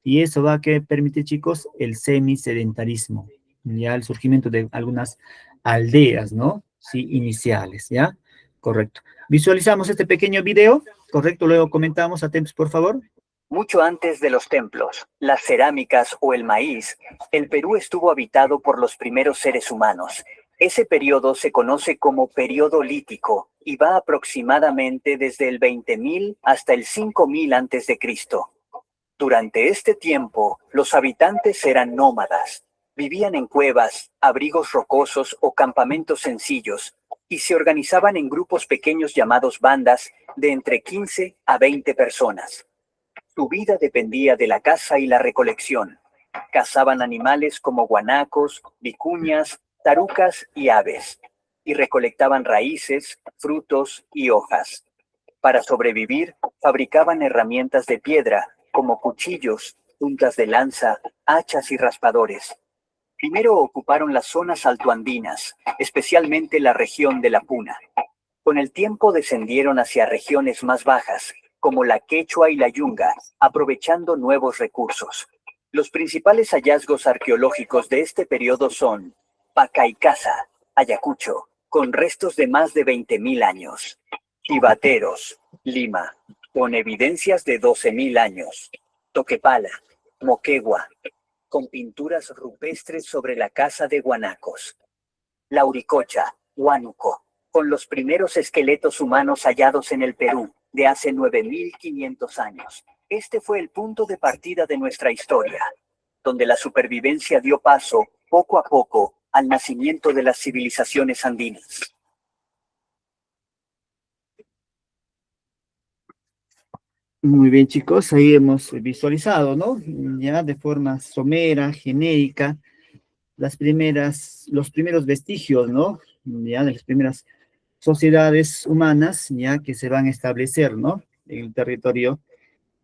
Y eso va a que permitir, chicos, el semisedentarismo, ya el surgimiento de algunas aldeas, ¿no? Sí, iniciales, ¿ya? Correcto. Visualizamos este pequeño video, correcto, luego comentamos, atentos, por favor. Mucho antes de los templos, las cerámicas o el maíz, el Perú estuvo habitado por los primeros seres humanos. Ese periodo se conoce como periodo lítico y va aproximadamente desde el 20.000 hasta el 5.000 antes de Cristo. Durante este tiempo, los habitantes eran nómadas. Vivían en cuevas, abrigos rocosos o campamentos sencillos y se organizaban en grupos pequeños llamados bandas de entre 15 a 20 personas. Su vida dependía de la caza y la recolección. Cazaban animales como guanacos, vicuñas, tarucas y aves, y recolectaban raíces, frutos y hojas. Para sobrevivir, fabricaban herramientas de piedra, como cuchillos, puntas de lanza, hachas y raspadores. Primero ocuparon las zonas altoandinas, especialmente la región de la Puna. Con el tiempo descendieron hacia regiones más bajas, como la Quechua y la Yunga, aprovechando nuevos recursos. Los principales hallazgos arqueológicos de este periodo son Pacaicasa, Ayacucho, con restos de más de 20.000 años. Chivateros, Lima, con evidencias de 12.000 años. Toquepala, Moquegua, con pinturas rupestres sobre la casa de guanacos. Lauricocha, Huánuco, con los primeros esqueletos humanos hallados en el Perú, de hace 9.500 años. Este fue el punto de partida de nuestra historia, donde la supervivencia dio paso, poco a poco, al nacimiento de las civilizaciones andinas. Muy bien, chicos, ahí hemos visualizado, ¿no? Ya de forma somera, genérica, los primeros vestigios, ¿no? Ya de las primeras sociedades humanas, ya que se van a establecer, ¿no? En el territorio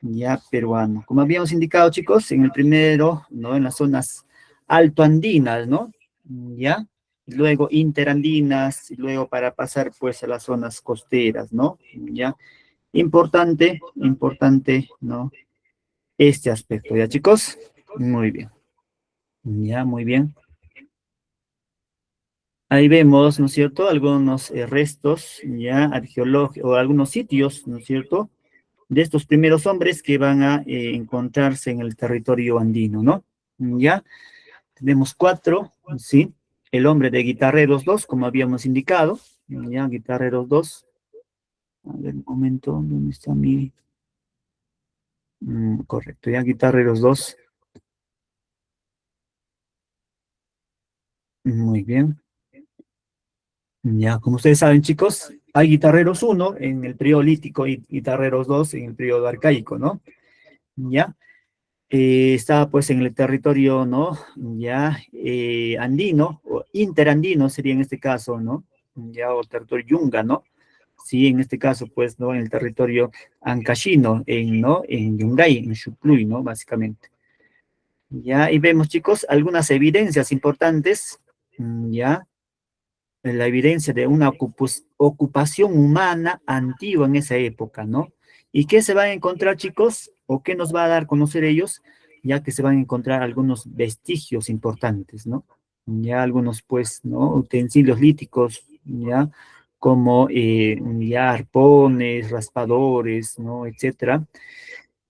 ya peruano. Como habíamos indicado, chicos, en el primero, ¿no? En las zonas altoandinas, ¿no? Ya, luego interandinas, y luego para pasar, pues, a las zonas costeras, ¿no? Ya, importante, ¿no? Este aspecto, ¿ya, chicos? Muy bien. Ya, muy bien. Ahí vemos, ¿no es cierto?, algunos restos ya arqueológicos, o algunos sitios, ¿no es cierto?, de estos primeros hombres que van a encontrarse en el territorio andino, ¿no? Ya, tenemos 4, ¿sí? El hombre de Guitarreros 2, como habíamos indicado, ya, Guitarreros 2. A ver, un momento, ¿dónde está mi...? Correcto, ya, Guitarreros 2. Muy bien. Ya, como ustedes saben, chicos, hay Guitarreros 1 en el periodo lítico y Guitarreros 2 en el periodo arcaico, ¿no? Ya, está pues en el territorio, ¿no? Ya, andino, o interandino sería en este caso, ¿no? Ya, o territorio yunga, ¿no? Sí, en este caso, pues, ¿no? En el territorio ancashino, ¿no? En Yungay, en Xucluy, ¿no? Básicamente. Ya, y vemos, chicos, algunas evidencias importantes, ya, la evidencia de una ocupación humana antigua en esa época, ¿no? ¿Y qué se van a encontrar, chicos? ¿O qué nos va a dar a conocer ellos? Ya que se van a encontrar algunos vestigios importantes, ¿no? Ya algunos, pues, ¿no? Utensilios líticos, ¿ya? Como ya arpones, raspadores, ¿no? Etcétera.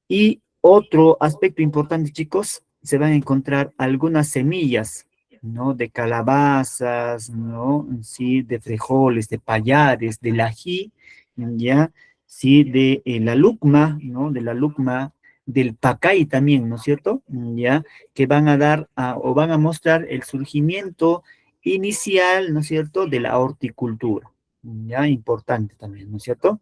Y otro aspecto importante, chicos, se van a encontrar algunas semillas, ¿no? De calabazas, ¿no? Sí, de frijoles, de payares, del ají, ¿ya? Sí, de la lucma, ¿no? De la lucma, del pacay también, ¿no es cierto? ¿Ya? Que van a dar o van a mostrar el surgimiento inicial, ¿no es cierto?, de la horticultura, ¿ya? Importante también, ¿no es cierto?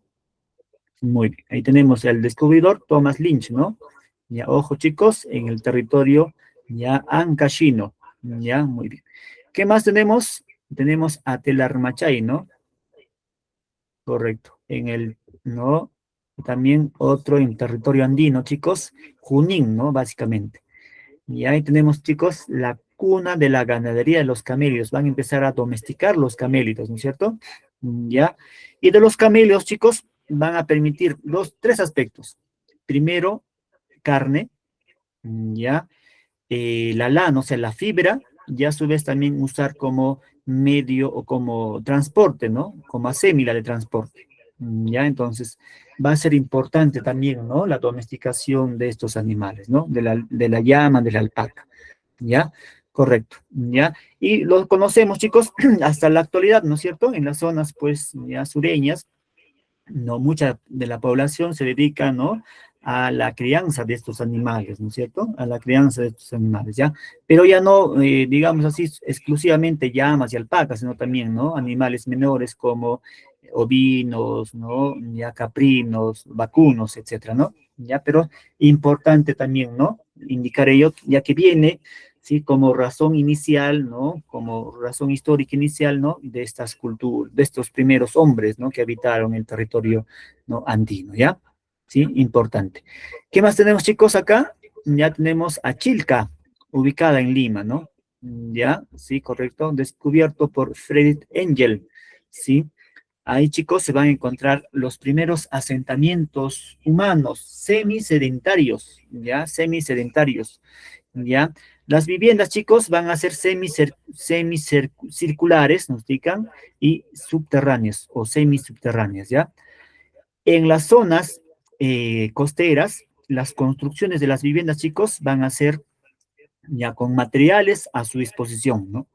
Muy bien, ahí tenemos el descubridor Thomas Lynch, ¿no? Ya, ojo chicos, en el territorio ya ancashino, ya, muy bien. ¿Qué más tenemos? Tenemos a Telarmachay, ¿no? Correcto, ¿no? También otro en territorio andino, chicos, Junín, ¿no? Básicamente. Y ahí tenemos, chicos, la cuna de la ganadería de los camellos. Van a empezar a domesticar los camélidos, ¿no es cierto? ¿Ya? Y de los camellos, chicos, van a permitir tres aspectos. Primero, carne, ¿ya? La lana, o sea, la fibra, y a su vez también usar como medio o como transporte, ¿no? Como asémila de transporte. ¿Ya? Entonces, va a ser importante también, ¿no? La domesticación de estos animales, ¿no? De la llama, de la alpaca, ¿ya? Correcto, ¿ya? Y lo conocemos, chicos, hasta la actualidad, ¿no es cierto? En las zonas, pues, ya sureñas, no mucha de la población se dedica, ¿no? A la crianza de estos animales, ¿no es cierto? A la crianza de estos animales, ¿ya? Pero ya no, digamos así, exclusivamente llamas y alpacas, sino también, ¿no? Animales menores como ovinos, ¿no? Ya caprinos, vacunos, etcétera, ¿no? Ya, pero importante también, ¿no? Indicar ello, ya que viene, ¿sí? Como razón inicial, ¿no? Como razón histórica inicial, ¿no? De estas culturas, de estos primeros hombres, ¿no? Que habitaron el territorio, ¿no? Andino, ¿ya? ¿Sí? Importante. ¿Qué más tenemos, chicos, acá? Ya tenemos a Chilca, ubicada en Lima, ¿no? ¿Ya? Sí, correcto. Descubierto por Frederick Engel, ¿sí? Ahí, chicos, se van a encontrar los primeros asentamientos humanos semisedentarios, ¿ya? Semisedentarios, ¿ya? Las viviendas, chicos, van a ser semicirculares, nos indican, y subterráneas o semisubterráneas, ¿ya? En las zonas costeras, las construcciones de las viviendas, chicos, van a ser ya con materiales a su disposición, ¿no?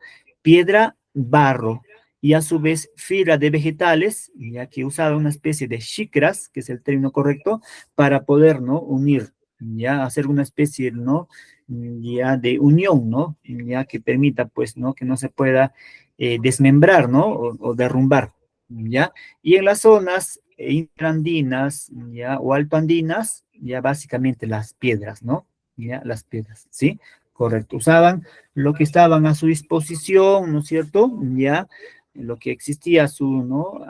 Piedra, barro y a su vez fibra de vegetales, ya que usaba una especie de shikras, que es el término correcto, para poder, ¿no? Unir, ya hacer una especie, ¿no? Ya de unión, ¿no? Ya que permita, pues, ¿no? Que no se pueda desmembrar, ¿no? O derrumbar, ¿ya? Y en las zonas interandinas, ¿ya? O altoandinas, ya básicamente las piedras, ¿no? Ya, las piedras, ¿sí? Correcto, usaban lo que estaban a su disposición, ¿no es cierto? Ya, lo que existía a su, ¿no?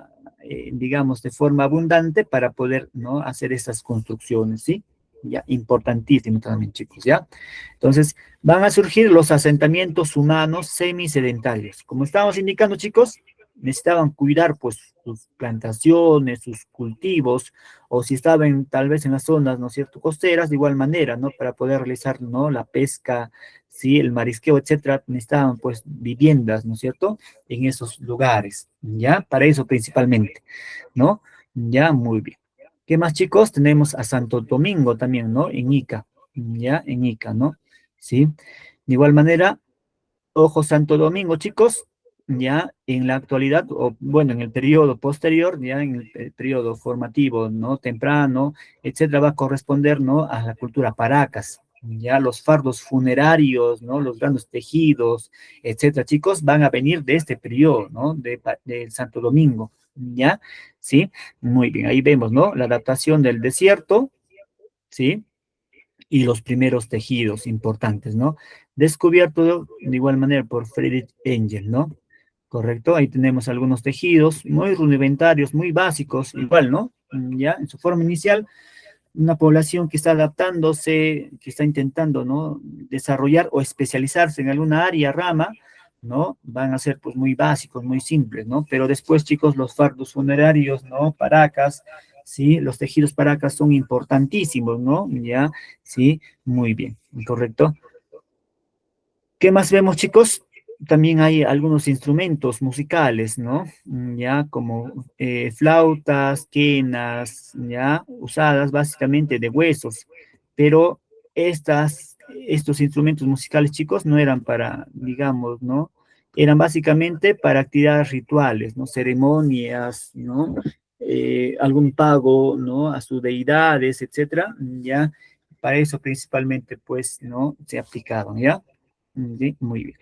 Digamos, de forma abundante para poder, ¿no? Hacer esas construcciones, ¿sí? Ya, importantísimo también, chicos, ¿ya? Entonces, van a surgir los asentamientos humanos semisedentarios. Como estábamos indicando, chicos, necesitaban cuidar, pues, sus plantaciones, sus cultivos, o si estaban tal vez en las zonas, ¿no es cierto?, costeras, de igual manera, ¿no?, para poder realizar, ¿no?, la pesca, sí, el marisqueo, etcétera, necesitaban, pues, viviendas, ¿no es cierto?, en esos lugares, ¿ya? Para eso principalmente, ¿no? Ya, muy bien. ¿Qué más, chicos? Tenemos a Santo Domingo también, ¿no? En Ica, ¿ya? En Ica, ¿no? Sí. De igual manera, ojo, Santo Domingo, chicos, ya en la actualidad, o bueno, en el periodo posterior, ya en el periodo formativo, ¿no? Temprano, etcétera, va a corresponder, ¿no? A la cultura Paracas, ya los fardos funerarios, ¿no? Los grandes tejidos, etcétera, chicos, van a venir de este periodo, ¿no? De Santo Domingo, ¿ya? ¿Sí? Muy bien, ahí vemos, ¿no? La adaptación del desierto, ¿sí? Y los primeros tejidos importantes, ¿no? Descubierto de igual manera por Friedrich Engel, ¿no? Correcto, ahí tenemos algunos tejidos muy rudimentarios, muy básicos, igual, ¿no? Ya, en su forma inicial, una población que está adaptándose, que está intentando, ¿no? Desarrollar o especializarse en alguna área, rama, ¿no? Van a ser, pues, muy básicos, muy simples, ¿no? Pero después, chicos, los fardos funerarios, ¿no? Paracas, ¿sí? Los tejidos paracas son importantísimos, ¿no? Ya, ¿sí? Muy bien, correcto. ¿Qué más vemos, chicos? También hay algunos instrumentos musicales, ¿no? Ya como flautas, quenas, ya usadas básicamente de huesos, pero estas estos instrumentos musicales, chicos, no eran para, digamos, ¿no? Eran básicamente para actividades rituales, ¿no? Ceremonias, ¿no? Algún pago, ¿no? A sus deidades, etcétera, ya. Para eso principalmente, pues, ¿no? Se aplicaron, ¿ya? Sí, muy bien.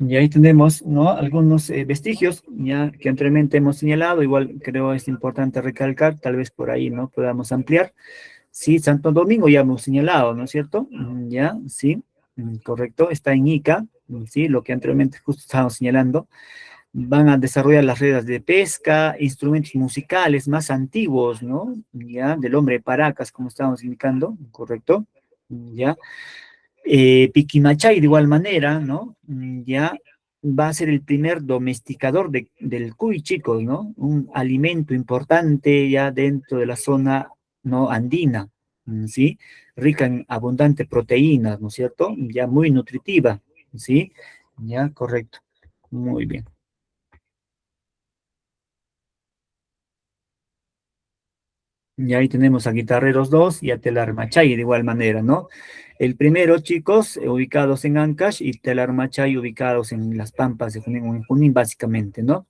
Y ahí tenemos, ¿no? Algunos vestigios ya que anteriormente hemos señalado, igual creo es importante recalcar, tal vez por ahí, ¿no? Podamos ampliar. Sí, Santo Domingo ya hemos señalado, ¿no es cierto? Ya, sí, correcto, está en Ica, sí, lo que anteriormente justo estábamos señalando. Van a desarrollar las redes de pesca, instrumentos musicales más antiguos, ¿no? Ya, del hombre de Paracas, como estábamos indicando, correcto, ya. Piquimachay de igual manera, ¿no? Ya va a ser el primer domesticador del cuy, chicos, ¿no? Un alimento importante ya dentro de la zona, ¿no? Andina, ¿sí? Rica en abundante proteínas, ¿no es cierto? Ya muy nutritiva, ¿sí? Ya, correcto. Muy bien. Y ahí tenemos a Guitarreros 2 y a Telarmachay de igual manera, ¿no? El primero, chicos, ubicados en Ancash y Telarmachay ubicados en las Pampas de Junín, o en Junín básicamente, ¿no?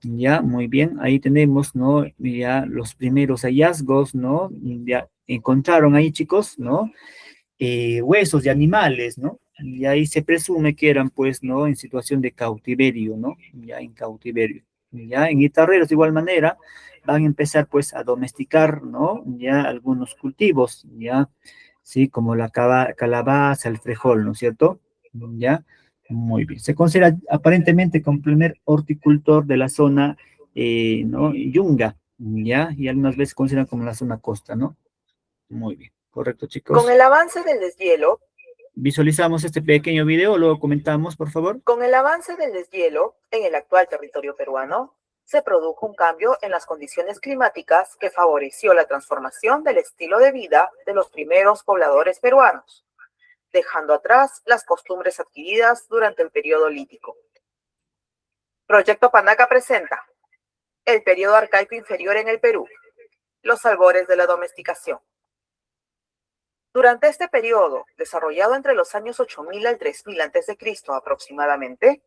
Ya, muy bien, ahí tenemos, ¿no? Ya los primeros hallazgos, ¿no? Ya encontraron ahí, chicos, ¿no? Huesos de animales, ¿no? Y ahí se presume que eran, pues, ¿no? En situación de cautiverio, ¿no? Ya en cautiverio. Ya en guitarreros, de igual manera, van a empezar, pues, a domesticar, ¿no? Ya algunos cultivos, ya, sí, como la calabaza, el frejol, ¿no es cierto? Ya, muy bien. Se considera aparentemente como primer horticultor de la zona, ¿no? Yunga, ya, y algunas veces consideran como la zona costa, ¿no? Muy bien. Correcto, Con chicos. el avance del deshielo, Visualizamos este pequeño video, luego comentamos, por favor. en el actual territorio peruano, se produjo un cambio en las condiciones climáticas que favoreció la transformación del estilo de vida de los primeros pobladores peruanos, dejando atrás las costumbres adquiridas durante el periodo lítico. Proyecto Panaca presenta el periodo arcaico inferior en el Perú, los albores de la domesticación. Durante este periodo, desarrollado entre los años 8000 al 3000 a.C. aproximadamente,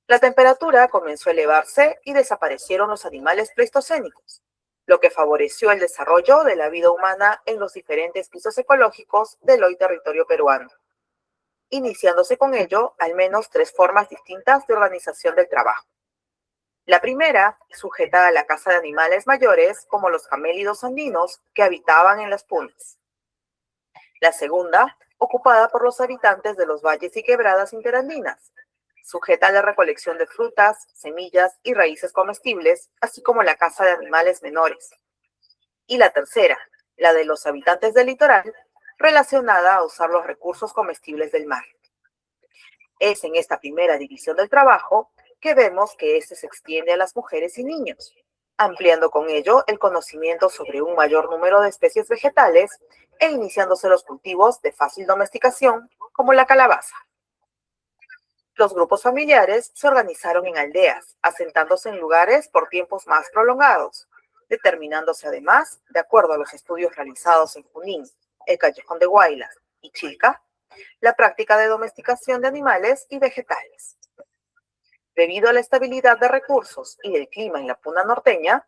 la temperatura comenzó a elevarse y desaparecieron los animales pleistocénicos, lo que favoreció el desarrollo de la vida humana en los diferentes pisos ecológicos del hoy territorio peruano, iniciándose con ello al menos 3 formas distintas de organización del trabajo. La primera, sujeta a la caza de animales mayores como los camélidos andinos que habitaban en las punas. La segunda, ocupada por los habitantes de los valles y quebradas interandinas, sujeta a la recolección de frutas, semillas y raíces comestibles, así como la caza de animales menores. Y la tercera, la de los habitantes del litoral, relacionada a usar los recursos comestibles del mar. Es en esta primera división del trabajo que vemos que este se extiende a las mujeres y niños, ampliando con ello el conocimiento sobre un mayor número de especies vegetales e iniciándose los cultivos de fácil domesticación, como la calabaza. Los grupos familiares se organizaron en aldeas, asentándose en lugares por tiempos más prolongados, determinándose además, de acuerdo a los estudios realizados en Junín, el Callejón de Huaylas y Chilca, la práctica de domesticación de animales y vegetales. Debido a la estabilidad de recursos y del clima en la puna norteña,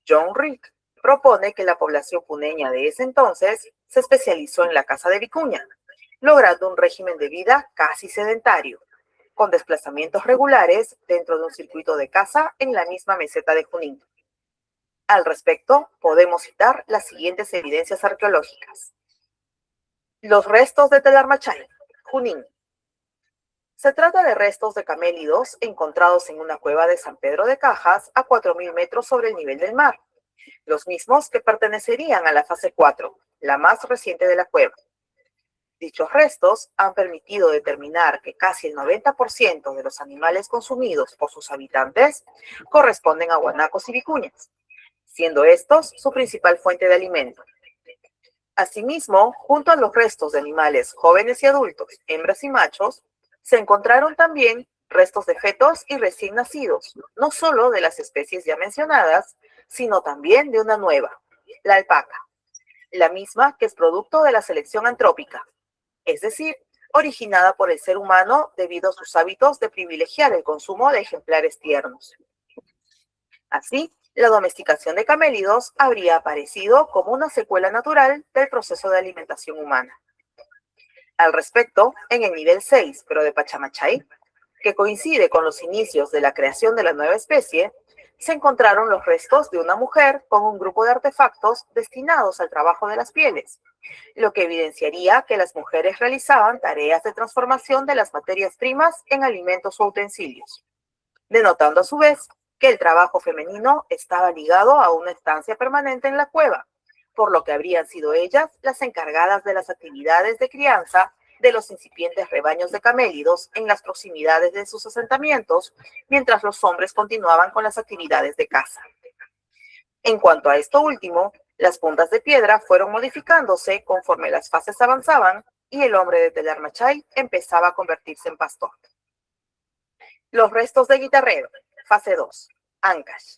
John Rick propone que la población puneña de ese entonces se especializó en la caza de vicuña, logrando un régimen de vida casi sedentario, con desplazamientos regulares dentro de un circuito de caza en la misma meseta de Junín. Al respecto, podemos citar las siguientes evidencias arqueológicas. Los restos de Telarmachay, Junín. Se trata de restos de camélidos encontrados en una cueva de San Pedro de Cajas a 4000 metros sobre el nivel del mar, los mismos que pertenecerían a la fase 4, la más reciente de la cueva. Dichos restos han permitido determinar que casi el 90% de los animales consumidos por sus habitantes corresponden a guanacos y vicuñas, siendo estos su principal fuente de alimento. Asimismo, junto a los restos de animales jóvenes y adultos, hembras y machos, se encontraron también restos de fetos y recién nacidos, no solo de las especies ya mencionadas, sino también de una nueva, la alpaca, la misma que es producto de la selección antrópica, es decir, originada por el ser humano debido a sus hábitos de privilegiar el consumo de ejemplares tiernos. Así, la domesticación de camélidos habría aparecido como una secuela natural del proceso de alimentación humana. Al respecto, en el nivel 6, pero de Pachamachay, que coincide con los inicios de la creación de la nueva especie, se encontraron los restos de una mujer con un grupo de artefactos destinados al trabajo de las pieles, lo que evidenciaría que las mujeres realizaban tareas de transformación de las materias primas en alimentos o utensilios, denotando a su vez que el trabajo femenino estaba ligado a una estancia permanente en la cueva, por lo que habrían sido ellas las encargadas de las actividades de crianza de los incipientes rebaños de camélidos en las proximidades de sus asentamientos, mientras los hombres continuaban con las actividades de caza. En cuanto a esto último, las puntas de piedra fueron modificándose conforme las fases avanzaban y el hombre de Telar Machay empezaba a convertirse en pastor. Los restos de guitarrero, fase 2, Ancash.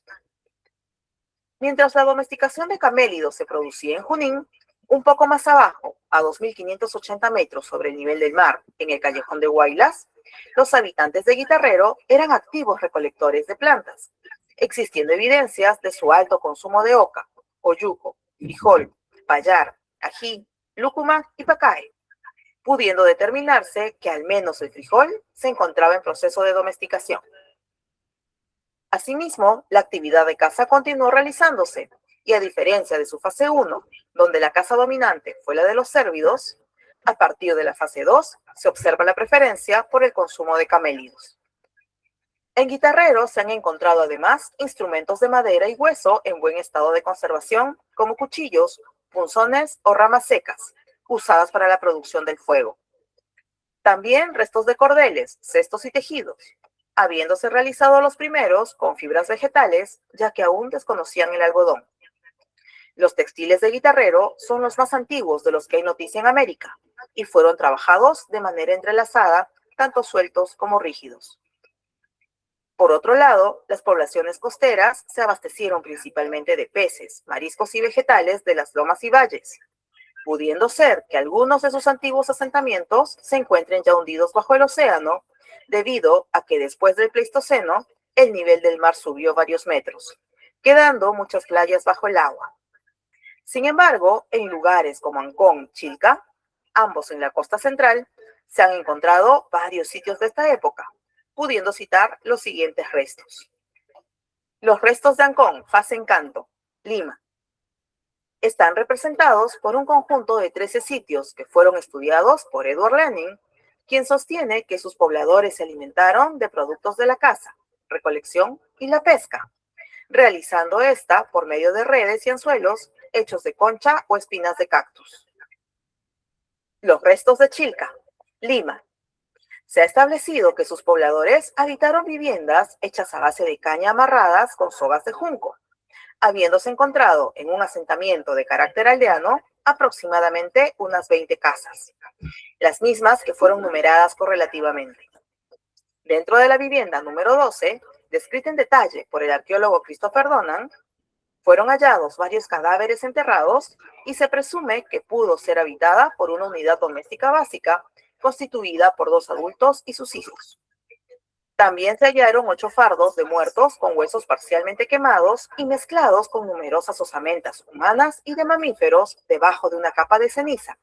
Mientras la domesticación de camélidos se producía en Junín, un poco más abajo, a 2.580 metros sobre el nivel del mar, en el callejón de Huaylas, los habitantes de Guitarrero eran activos recolectores de plantas, existiendo evidencias de su alto consumo de oca, oyuco, frijol, payar, ají, lúcuma y pacae, pudiendo determinarse que al menos el frijol se encontraba en proceso de domesticación. Asimismo, la actividad de caza continuó realizándose, y a diferencia de su fase 1, donde la caza dominante fue la de los cérvidos, a partir de la fase 2 se observa la preferencia por el consumo de camélidos. En Guitarrero se han encontrado además instrumentos de madera y hueso en buen estado de conservación, como cuchillos, punzones o ramas secas, usadas para la producción del fuego. También restos de cordeles, cestos y tejidos, habiéndose realizado los primeros con fibras vegetales, ya que aún desconocían el algodón. Los textiles de Guitarrero son los más antiguos de los que hay noticia en América y fueron trabajados de manera entrelazada, tanto sueltos como rígidos. Por otro lado, las poblaciones costeras se abastecieron principalmente de peces, mariscos y vegetales de las lomas y valles, pudiendo ser que algunos de sus antiguos asentamientos se encuentren ya hundidos bajo el océano, debido a que después del Pleistoceno el nivel del mar subió varios metros, quedando muchas playas bajo el agua. Sin embargo, en lugares como Ancón, Chilca, ambos en la costa central, se han encontrado varios sitios de esta época, pudiendo citar los siguientes restos. Los restos de Ancón, fase Encanto, Lima. Están representados por un conjunto de 13 sitios que fueron estudiados por Edward Lenin, quien sostiene que sus pobladores se alimentaron de productos de la caza, recolección y la pesca, realizando esta por medio de redes y anzuelos hechos de concha o espinas de cactus. Los restos de Chilca, Lima. Se ha establecido que sus pobladores habitaron viviendas hechas a base de caña amarradas con sogas de junco, habiéndose encontrado en un asentamiento de carácter aldeano aproximadamente unas 20 casas, las mismas que fueron numeradas correlativamente. Dentro de la vivienda número 12, descrita en detalle por el arqueólogo Christopher Donan, fueron hallados varios cadáveres enterrados y se presume que pudo ser habitada por una unidad doméstica básica constituida por 2 adultos y sus hijos. También se hallaron 8 fardos de muertos con huesos parcialmente quemados y mezclados con numerosas osamentas humanas y de mamíferos debajo de una capa de ceniza,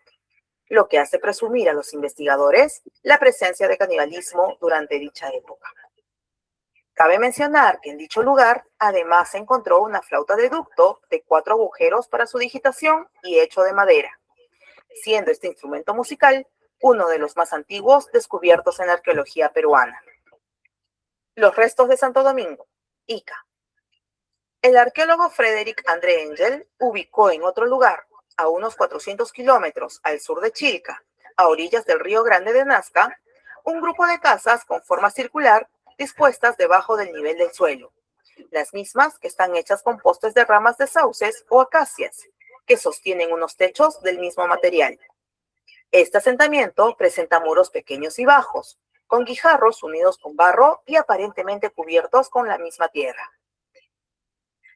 lo que hace presumir a los investigadores la presencia de canibalismo durante dicha época. Cabe mencionar que en dicho lugar además se encontró una flauta de ducto de 4 agujeros para su digitación y hecho de madera, siendo este instrumento musical uno de los más antiguos descubiertos en la arqueología peruana. Los restos de Santo Domingo, Ica. El arqueólogo Frederick André Engel ubicó en otro lugar, a unos 400 kilómetros al sur de Chilca, a orillas del río Grande de Nazca, un grupo de casas con forma circular dispuestas debajo del nivel del suelo, las mismas que están hechas con postes de ramas de sauces o acacias, que sostienen unos techos del mismo material. Este asentamiento presenta muros pequeños y bajos, con guijarros unidos con barro y aparentemente cubiertos con la misma tierra.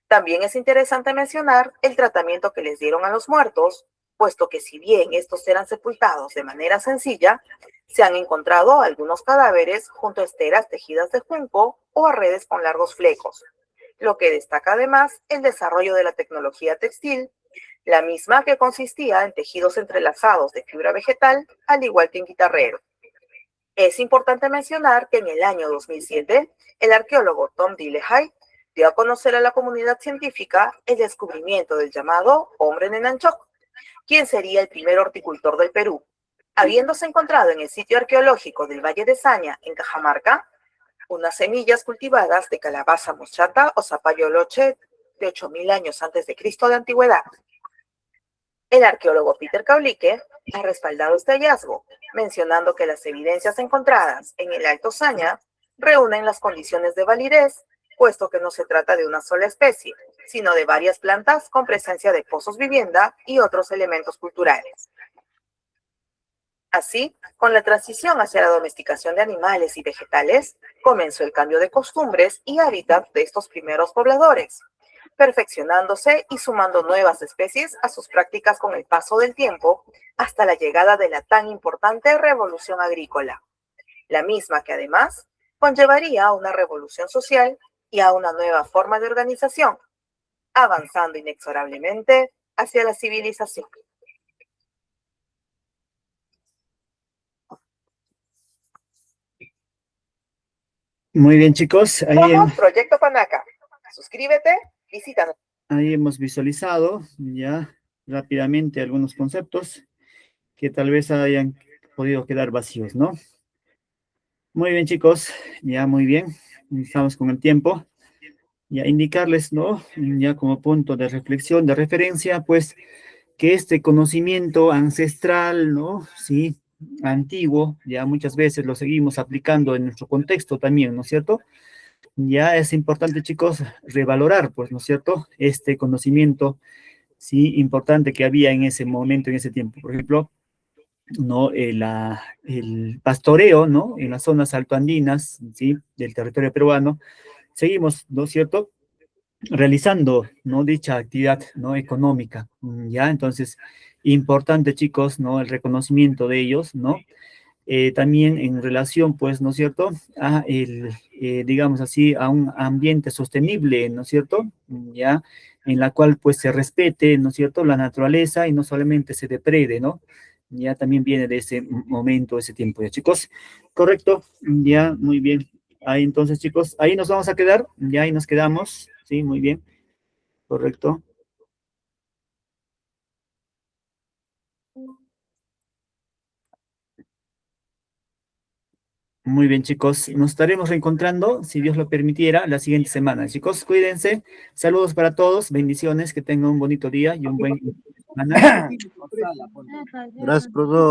También es interesante mencionar el tratamiento que les dieron a los muertos, puesto que si bien estos eran sepultados de manera sencilla, se han encontrado algunos cadáveres junto a esteras tejidas de junco o a redes con largos flecos, lo que destaca además el desarrollo de la tecnología textil, la misma que consistía en tejidos entrelazados de fibra vegetal, al igual que en guitarrero. Es importante mencionar que en el año 2007, el arqueólogo Tom Dillehay dio a conocer a la comunidad científica el descubrimiento del llamado hombre Nenanchoc, quien sería el primer horticultor del Perú, habiéndose encontrado en el sitio arqueológico del Valle de Saña, en Cajamarca, unas semillas cultivadas de calabaza moschata o zapallo loche de 8.000 años antes de Cristo de antigüedad. El arqueólogo Peter Kaulicke ha respaldado este hallazgo, mencionando que las evidencias encontradas en el Alto Saña reúnen las condiciones de validez, puesto que no se trata de una sola especie, sino de varias plantas con presencia de pozos vivienda y otros elementos culturales. Así, con la transición hacia la domesticación de animales y vegetales, comenzó el cambio de costumbres y hábitat de estos primeros pobladores, perfeccionándose y sumando nuevas especies a sus prácticas con el paso del tiempo hasta la llegada de la tan importante revolución agrícola, la misma que además conllevaría a una revolución social y a una nueva forma de organización, avanzando inexorablemente hacia la civilización. Muy bien, chicos. Somos Proyecto Panaca. Suscríbete, visítanos. Ahí hemos visualizado ya rápidamente algunos conceptos que tal vez hayan podido quedar vacíos, ¿no? Muy bien, chicos. Ya muy bien. Estamos con el tiempo. Ya indicarles, ¿no? Ya como punto de reflexión, de referencia, pues, que este conocimiento ancestral, ¿no? Sí, antiguo, ya muchas veces lo seguimos aplicando en nuestro contexto también, ¿no es cierto? Ya es importante, chicos, revalorar, pues, ¿no es cierto? Este conocimiento, sí, importante que había en ese momento, en ese tiempo. Por ejemplo, ¿no? El pastoreo, ¿no? En las zonas altoandinas, ¿sí? Del territorio peruano. Seguimos, ¿no es cierto? Realizando, ¿no? Dicha actividad, ¿no? Económica, ¿ya? Entonces, importante, chicos, ¿no? El reconocimiento de ellos, ¿no? También en relación, pues, ¿no es cierto?, a digamos así, a un ambiente sostenible, ¿no es cierto?, ya, en la cual, pues, se respete, ¿no es cierto?, la naturaleza y no solamente se deprede, ¿no? Ya también viene de ese momento, ese tiempo, ya, chicos. Correcto, ya, muy bien. Ahí entonces, chicos, ahí nos vamos a quedar, ya ahí nos quedamos, sí, muy bien, correcto. Muy bien, chicos. Nos estaremos reencontrando, si Dios lo permitiera, la siguiente semana. Chicos, cuídense. Saludos para todos. Bendiciones. Que tengan un bonito día y un buen semana. Gracias, profesor.